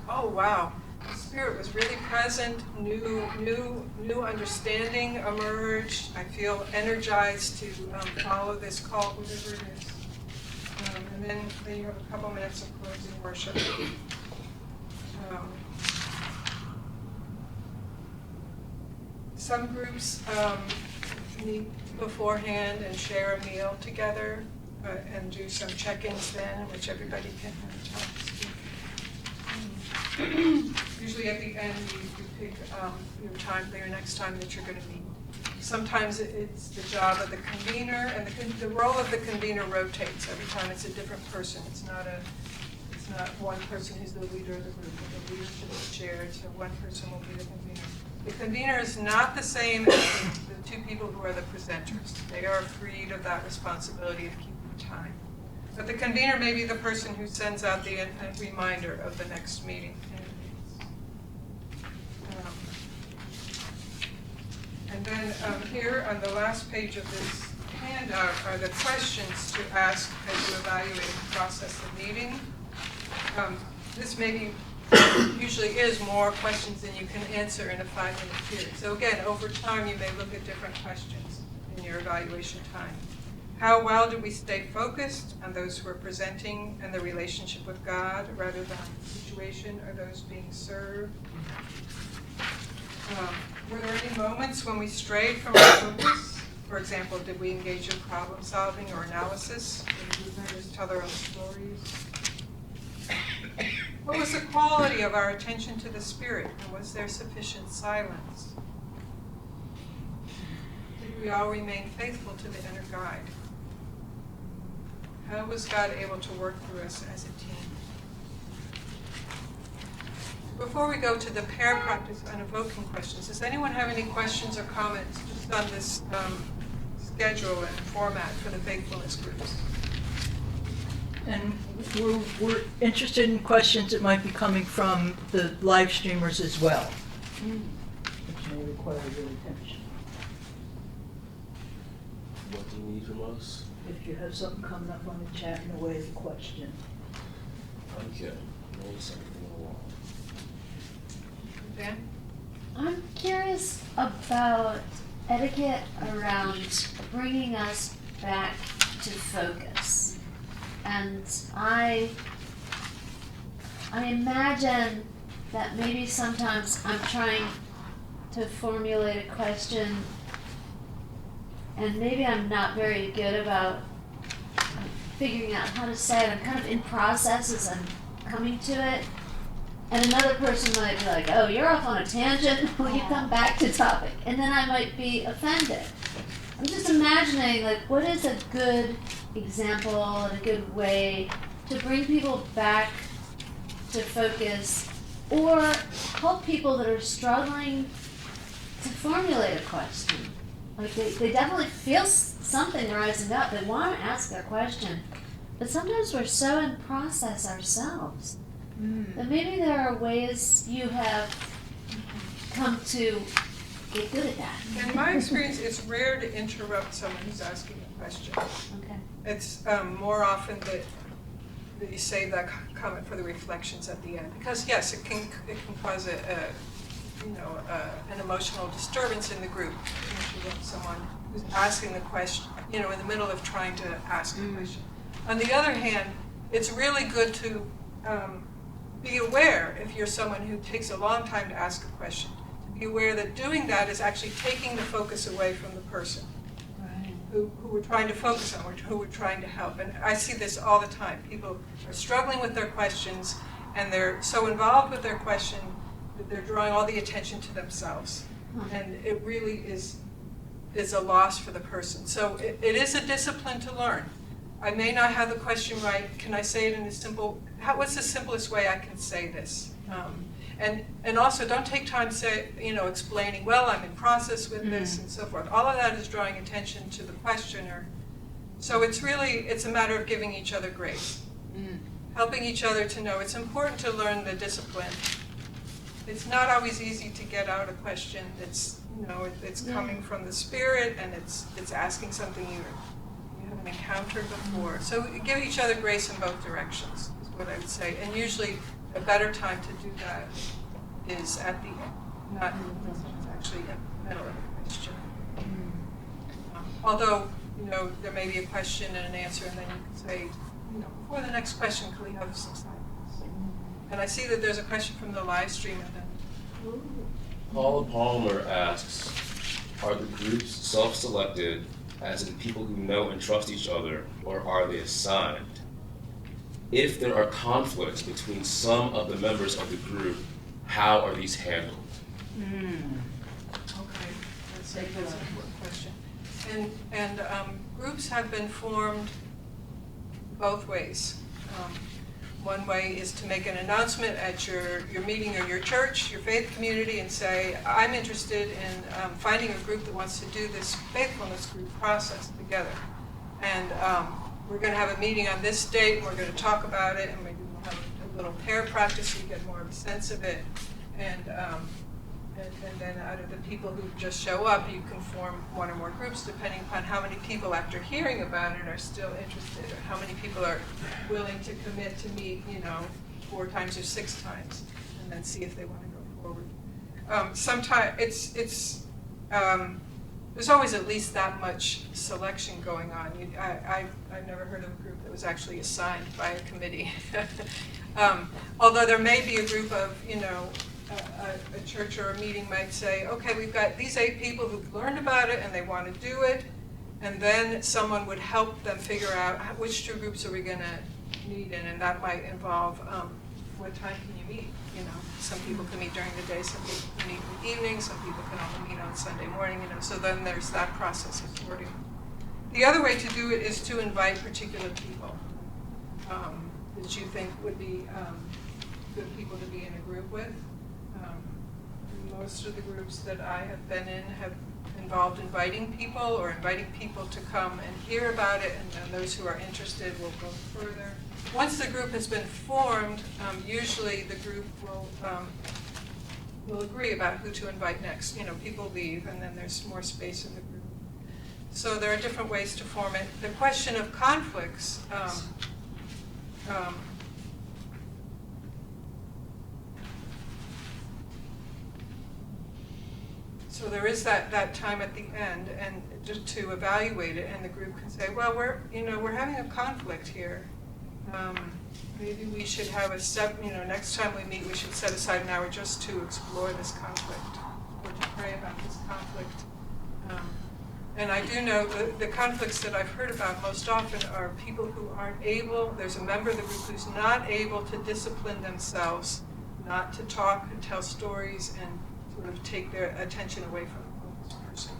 [SPEAKER 21] oh wow, the Spirit was really present, new understanding emerged, I feel energized to follow this call, whatever it is. And then you have a couple minutes of closing worship. Some groups meet beforehand and share a meal together. And do some check-ins then, in which everybody can have a chance to. Usually at the end, you pick your time for your next time that you're going to meet. Sometimes it's the job of the convener, and the role of the convener rotates every time. It's a different person. It's not one person who's the leader of the group, but the leadership is shared, so one person will be the convener. The convener is not the same as the 2 people who are the presenters. They are freed of that responsibility of keeping time. But the convener may be the person who sends out the reminder of the next meeting. And then here on the last page of this handout are the questions to ask as you evaluate and process the meeting. This usually is more questions than you can answer in a 5-minute period. So again, over time you may look at different questions in your evaluation time. How well do we stay focused on those who are presenting and the relationship with God rather than the situation or those being served? Were there any moments when we strayed from our focus? For example, did we engage in problem solving or analysis? Did we just tell our own stories? What was the quality of our attention to the Spirit, and was there sufficient silence? Did we all remain faithful to the inner guide? How was God able to work through us as a team? Before we go to the pair practice on evoking questions, does anyone have any questions or comments just on this schedule and format for the faithfulness groups?
[SPEAKER 1] And we're interested in questions that might be coming from the live streamers as well, which may require your attention.
[SPEAKER 16] What do you need from us?
[SPEAKER 1] If you have something coming up on the chat in the way of a question.
[SPEAKER 16] Okay. Notice something on the wall.
[SPEAKER 21] Dan?
[SPEAKER 19] I'm curious curious about etiquette around bringing us back to focus. And I imagine that maybe sometimes I'm trying to formulate a question and maybe I'm not very good about figuring out how to say it. I'm kind of in process as I'm coming to it. And another person might be like, oh, you're off on a tangent, will you come back to topic? And then I might be offended. I'm just imagining, like, what is a good example and a good way to bring people back to focus or help people that are struggling to formulate a question. Like, they definitely feel something rising up. They want to ask their question. But sometimes we're so in process ourselves. But maybe there are ways you have come to get good at that.
[SPEAKER 21] In my experience, it's rare to interrupt someone who's asking a question.
[SPEAKER 19] Okay.
[SPEAKER 21] It's more often that you save that comment for the reflections at the end. Because yes, it can cause an emotional disturbance in the group. If you get someone who's asking the question, in the middle of trying to ask a question. On the other hand, it's really good to be aware, if you're someone who takes a long time to ask a question, to be aware that doing that is actually taking the focus away from the person who we're trying to focus on, who we're trying to help. And I see this all the time. People are struggling with their questions, and they're so involved with their question that they're drawing all the attention to themselves. And it really is a loss for the person. So it is a discipline to learn. I may not have the question right. Can I say it in a simple, what's the simplest way I can say this? And also don't take time explaining, well, I'm in process with this and so forth. All of that is drawing attention to the questioner. So it's a matter of giving each other grace. Helping each other to know it's important to learn the discipline. It's not always easy to get out a question that's, it's coming from the spirit and it's asking something you haven't encountered before. So give each other grace in both directions, is what I would say. And usually a better time to do that is at the end, not in the middle, it's actually in the middle of the question. Although, there may be a question and an answer, and then you can say, before the next question, can we have some silence? And I see that there's a question from the live stream. And then,
[SPEAKER 13] Paula Palmer asks, are the groups self-selected, as in people who know and trust each other, or are they assigned? If there are conflicts between some of the members of the group, how are these handled?
[SPEAKER 21] Okay, that's an important question. And groups have been formed both ways. One way is to make an announcement at your meeting or your church, your faith community, and say, I'm interested in finding a group that wants to do this faithfulness group process together. And we're going to have a meeting on this date, and we're going to talk about it, and maybe we'll have a little pair practice so you get more of a sense of it. And then out of the people who just show up, you can form one or more groups depending upon how many people after hearing about it are still interested, or how many people are willing to commit to meet, 4 times or 6 times, and then see if they want to go forward. Sometimes there's always at least that much selection going on. I've never heard of a group that was actually assigned by a committee. Although there may be a group of, a church or a meeting might say, okay, we've got these 8 people who've learned about it and they want to do it, and then someone would help them figure out which 2 groups are we going to meet in, and that might involve what time can you meet. Some people can meet during the day, some people can meet in the evening, some people can only meet on Sunday morning, so then there's that process of sorting. The other way to do it is to invite particular people that you think would be good people to be in a group with. Most of the groups that I have been in have involved inviting people or inviting people to come and hear about it, and then those who are interested will go further. Once the group has been formed, usually the group will agree about who to invite next. People leave, and then there's more space in the group. So there are different ways to form it. The question of conflicts, So there is that time at the end, and just to evaluate it, and the group can say, well, we're having a conflict here. Maybe we should have next time we meet, we should set aside an hour just to explore this conflict, or to pray about this conflict. And I do know the conflicts that I've heard about most often are people who aren't able, there's a member of the group who's not able to discipline themselves, not to talk and tell stories and sort of take their attention away from the focus person.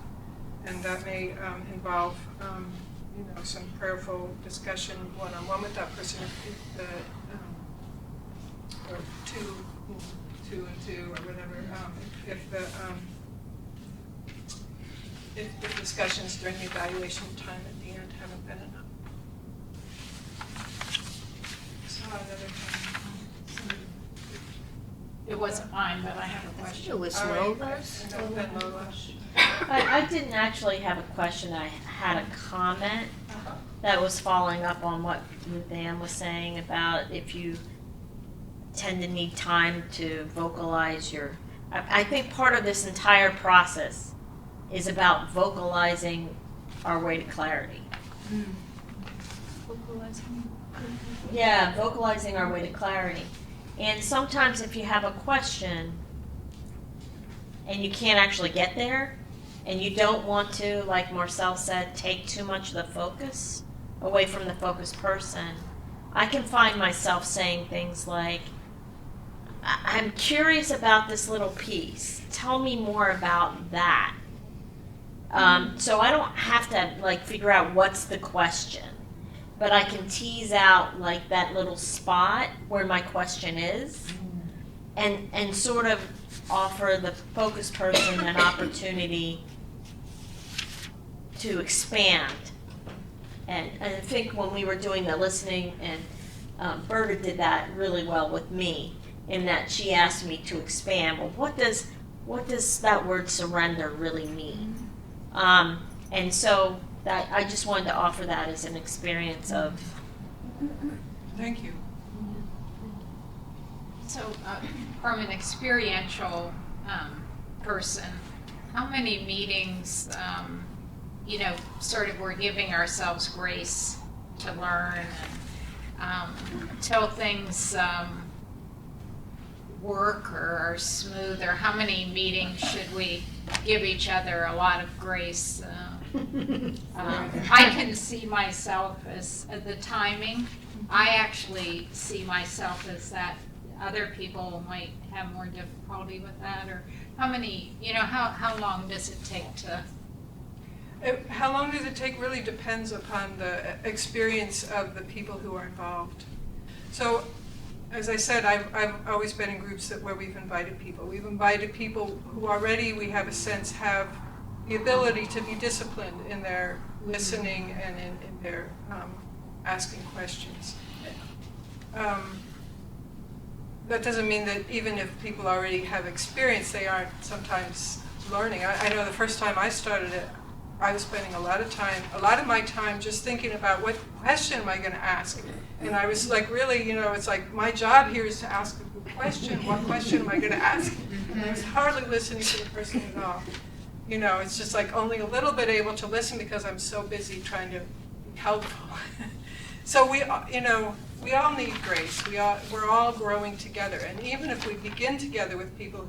[SPEAKER 21] And that may involve some prayerful discussion one-on-one with that person, or two and two, or whatever, if the discussions during the evaluation time at the end haven't been enough. So another thing.
[SPEAKER 8] It wasn't mine, but I have a question.
[SPEAKER 6] It was
[SPEAKER 21] All right,
[SPEAKER 6] Lola's.
[SPEAKER 21] and then Lola.
[SPEAKER 4] I didn't actually have a question, I had a comment that was following up on what Ruth Ann was saying about if you tend to need time to vocalize I think part of this entire process is about vocalizing our way to clarity. Yeah, vocalizing our way to clarity. And sometimes if you have a question and you can't actually get there, and you don't want to, like Marcelle said, take too much of the focus away from the focused person, I can find myself saying things like, I'm curious about this little piece. Tell me more about that. So I don't have to figure out what's the question, but I can tease out that little spot where my question is, and sort of offer the focused person an opportunity to expand. And I think when we were doing the listening, and Berta did that really well with me, in that she asked me to expand. Well, what does that word surrender really mean? And so that I just wanted to offer that as an experience of.
[SPEAKER 21] Thank you.
[SPEAKER 8] So, from an experiential person, how many meetings, sort of we're giving ourselves grace to learn and till things work or are smooth, or how many meetings should we give each other a lot of grace? I can see myself as the timing. I actually see myself as that. Other people might have more difficulty with that, or how many, how long does it take to?
[SPEAKER 21] How long does it take really depends upon the experience of the people who are involved. So, as I said, I've always been in groups where we've invited people. We've invited people who already, we have a sense, have the ability to be disciplined in their listening and in their asking questions. That doesn't mean that even if people already have experience, they aren't sometimes learning. I know the first time I started it, I was spending a lot of my time just thinking about what question am I going to ask. And I was really, it's like my job here is to ask a good question. What question am I going to ask? And I was hardly listening to the person at all. It's just only a little bit able to listen because I'm so busy trying to be helpful. So we all need grace. We're all growing together. And even if we begin together with people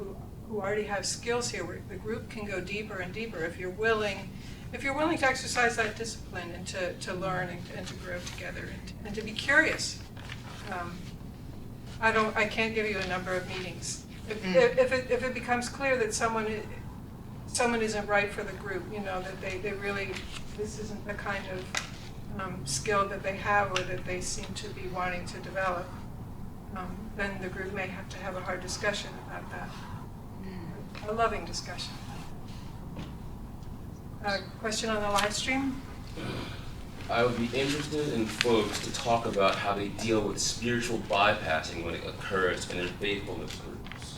[SPEAKER 21] who already have skills here, the group can go deeper and deeper if you're willing to exercise that discipline and to learn and to grow together and to be curious. I can't give you a number of meetings. If it becomes clear that someone isn't right for the group, that they really, this isn't the kind of skill that they have or that they seem to be wanting to develop, then the group may have to have a hard discussion about that. A loving discussion. Question on the live stream?
[SPEAKER 13] I would be interested in folks to talk about how they deal with spiritual bypassing when it occurs in their faithfulness groups.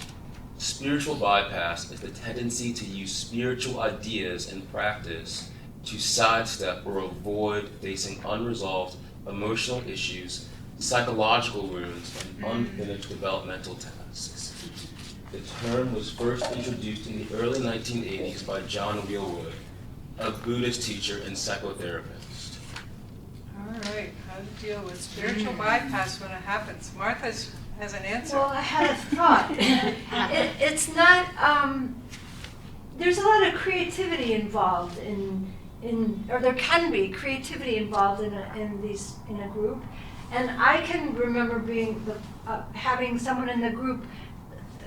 [SPEAKER 13] Spiritual bypass is the tendency to use spiritual ideas and practice to sidestep or avoid facing unresolved emotional issues, psychological wounds, and unfinished developmental tasks. The term was first introduced in the early 1980s by John Wheelwood, a Buddhist teacher and psychotherapist.
[SPEAKER 21] All right, how to deal with spiritual bypass when it happens. Martha has an answer.
[SPEAKER 10] Well, I had a thought. It's not, there's a lot of creativity involved or there can be creativity involved in a group. And I can remember having someone in the group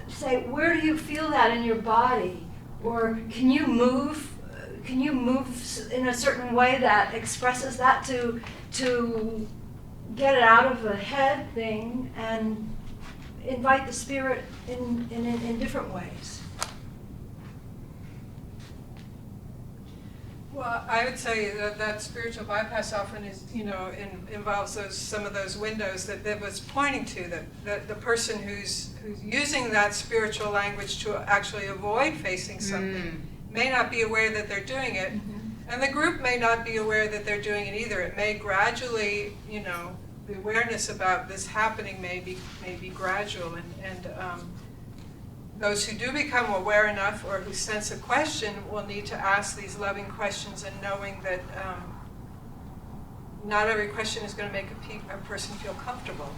[SPEAKER 10] say, where do you feel that in your body? Or can you move in a certain way that expresses that to get it out of a head thing and invite the spirit in different ways?
[SPEAKER 21] Well, I would say that spiritual bypass often is, involves some of those windows that Viv was pointing to, that the person who's using that spiritual language to actually avoid facing something may not be aware that they're doing it, and the group may not be aware that they're doing it either. It may gradually, the awareness about this happening may be gradual, and those who do become aware enough or who sense a question will need to ask these loving questions, and knowing that not every question is going to make a person feel comfortable.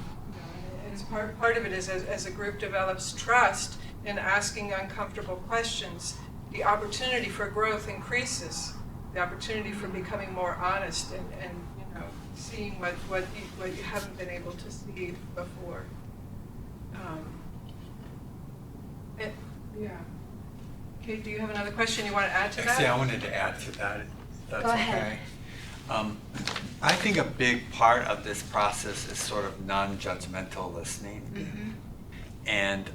[SPEAKER 21] It's part of it is as a group develops trust in asking uncomfortable questions, the opportunity for growth increases, the opportunity for becoming more honest and seeing what you haven't been able to see before. Yeah. Okay, do you have another question you want to add to that?
[SPEAKER 3] Actually, I wanted to add to that, if that's
[SPEAKER 10] Go ahead.
[SPEAKER 3] okay. I think a big part of this process is sort of non-judgmental listening, and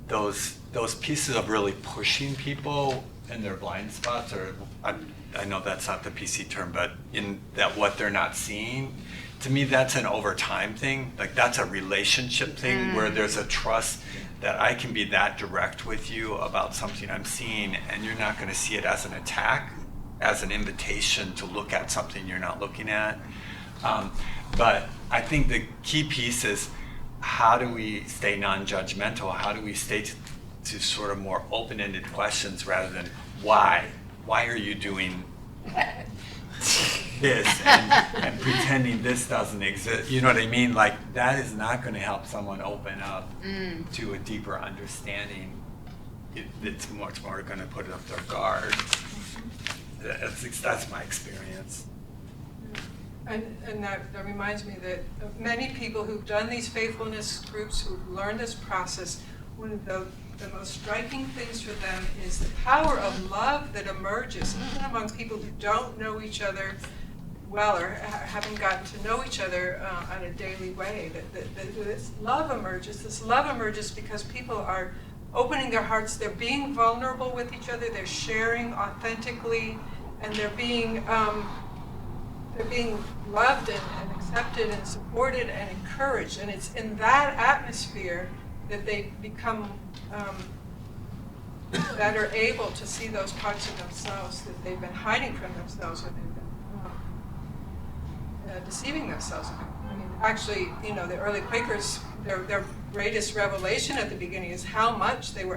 [SPEAKER 3] those pieces of really pushing people in their blind spots, or I know that's not the PC term, but in that what they're not seeing. To me, that's an over time thing. Like, that's a relationship thing where there's a trust that I can be that direct with you about something I'm seeing, and you're not going to see it as an attack, as an invitation to look at something you're not looking at. But I think the key piece is, how do we stay non-judgmental? How do we stay to sort of more open-ended questions rather than why? Why are you doing this and pretending this doesn't exist? You know what I mean? Like, that is not going to help someone open up to a deeper understanding. It's much more going to put up their guard. That's my experience.
[SPEAKER 21] And that reminds me that many people who've done these faithfulness groups, who've learned this process, one of the most striking things for them is the power of love that emerges, even among people who don't know each other well or haven't gotten to know each other on a daily way. This love emerges because people are opening their hearts, they're being vulnerable with each other, they're sharing authentically, and they're being loved and accepted and supported and encouraged. And it's in that atmosphere that they become that are able to see those parts of themselves that they've been hiding from themselves, or they've been deceiving themselves about. I mean, actually, the early Quakers, their greatest revelation at the beginning is how much they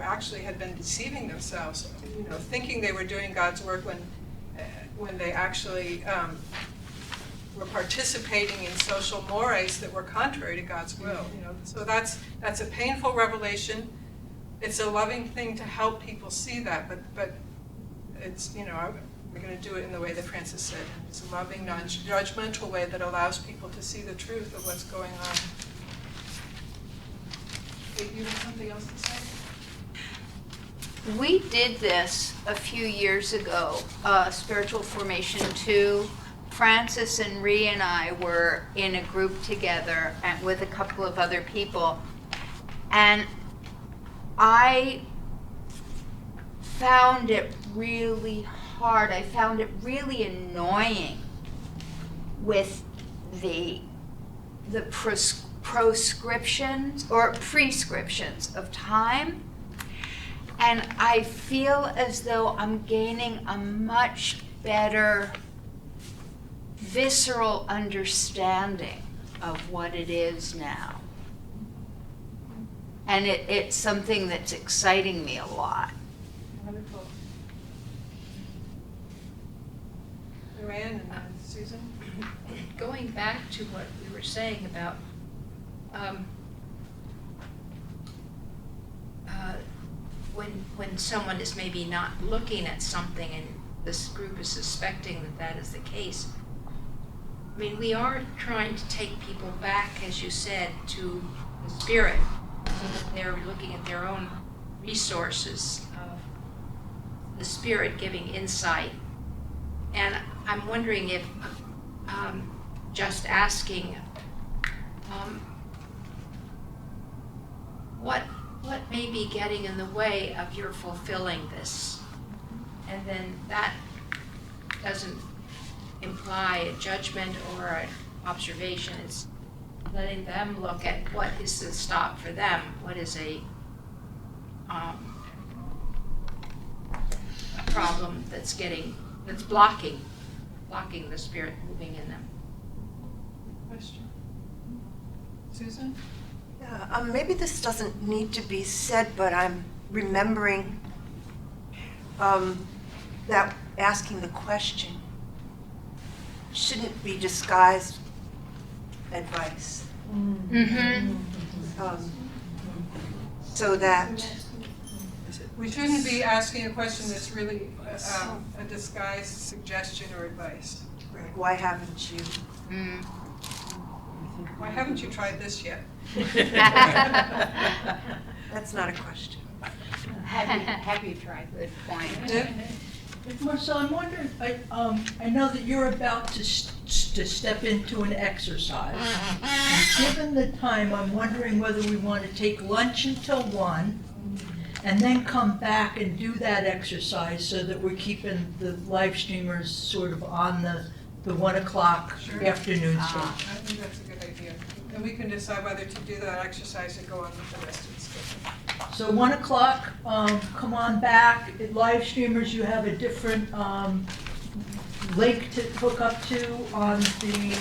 [SPEAKER 21] had been deceiving themselves, thinking they were doing God's work when they actually were participating in social mores that were contrary to God's will. So that's a painful revelation. It's a loving thing to help people see that, but it's we're going to do it in the way that Francis said. It's a loving, non-judgmental way that allows people to see the truth of what's going on. Wait, you have something else to say?
[SPEAKER 10] We did this a few years ago, Spiritual Formation 2. Francis and Ree and I were in a group together and with a couple of other people. And I found it really hard. I found it really annoying with the prescriptions or prescriptions of time. And I feel as though I'm gaining a much better visceral understanding of what it is now.
[SPEAKER 6] And it's something that's exciting me a lot.
[SPEAKER 21] Wonderful. Joanne and then Susan?
[SPEAKER 20] Going back to what we were saying about when someone is maybe not looking at something and this group is suspecting that that is the case. I mean, we are trying to take people back, as you said, to the spirit, so that they're looking at their own resources of the spirit giving insight. And I'm wondering if just asking what may be getting in the way of your fulfilling this, and then that doesn't imply a judgment or an observation. It's letting them look at what is the stop for them, what is a problem that's blocking the spirit moving in them.
[SPEAKER 21] Question. Susan?
[SPEAKER 11] Maybe this doesn't need to be said, but I'm remembering that asking the question shouldn't be disguised advice. So that
[SPEAKER 21] We shouldn't be asking a question that's really a disguised suggestion or advice.
[SPEAKER 11] why haven't you?
[SPEAKER 21] Why haven't you tried this yet?
[SPEAKER 11] That's not a question.
[SPEAKER 6] Have you tried? Good point.
[SPEAKER 1] Marcelle, I'm wondering, I know that you're about to step into an exercise. And given the time, I'm wondering whether we want to take lunch until 1 and then come back and do that exercise so that we're keeping the live streamers sort of on the 1 o'clock afternoon slot.
[SPEAKER 21] I think that's a good idea. And we can decide whether to do that exercise and go on with the rest of the schedule.
[SPEAKER 1] So 1 o'clock, come on back. Live streamers, you have a different link to hook up to on the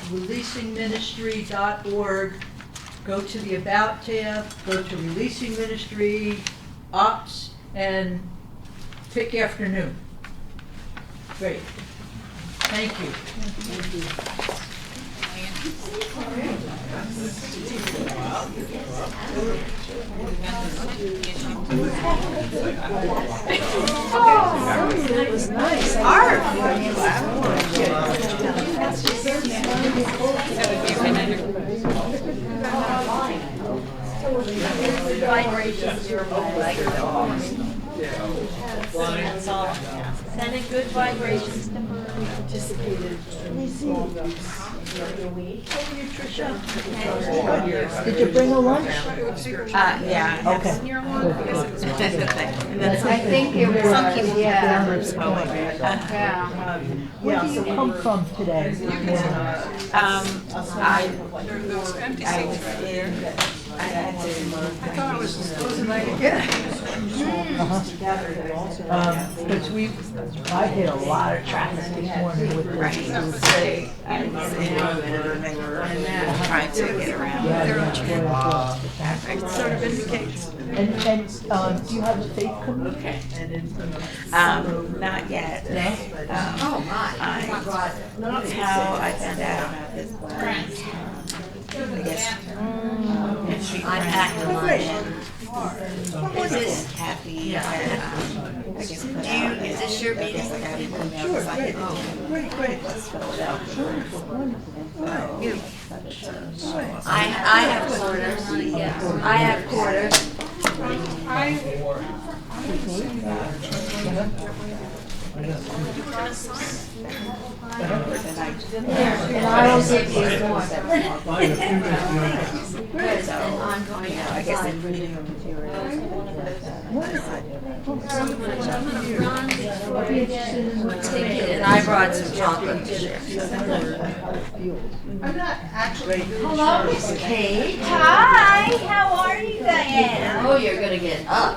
[SPEAKER 1] releasingministry.org. Go to the About tab, go to Releasing Ministry, Ops, and pick afternoon. Great. Thank you. Thank you.
[SPEAKER 7] That was nice.
[SPEAKER 4] Sending good vibrations to her.
[SPEAKER 7] Participated in small groups.
[SPEAKER 1] Did you bring a lunch?
[SPEAKER 6] Yeah.
[SPEAKER 1] Okay.
[SPEAKER 6] I think it was, yeah.
[SPEAKER 1] Where do you come from today?
[SPEAKER 21] Those empty seats right here. I thought it was
[SPEAKER 1] Because I hit a lot of traffic this morning with the
[SPEAKER 6] Trying to get around.
[SPEAKER 1] It sort of indicates. And do you have a faith community?
[SPEAKER 6] Not yet.
[SPEAKER 1] No?
[SPEAKER 6] That's how I found out about this class. I guess. I'm acting Is this happy? Is this your meeting?
[SPEAKER 1] Sure, great. Great.
[SPEAKER 6] I have quarters. I have quarters. And I will give you more. I'm going out. I guess I'm reading the materials. And I brought some chocolate to share.
[SPEAKER 21] I'm not actually.
[SPEAKER 6] Hello, Miss Kate. Hi, how are you, Diana? Oh, you're gonna get up.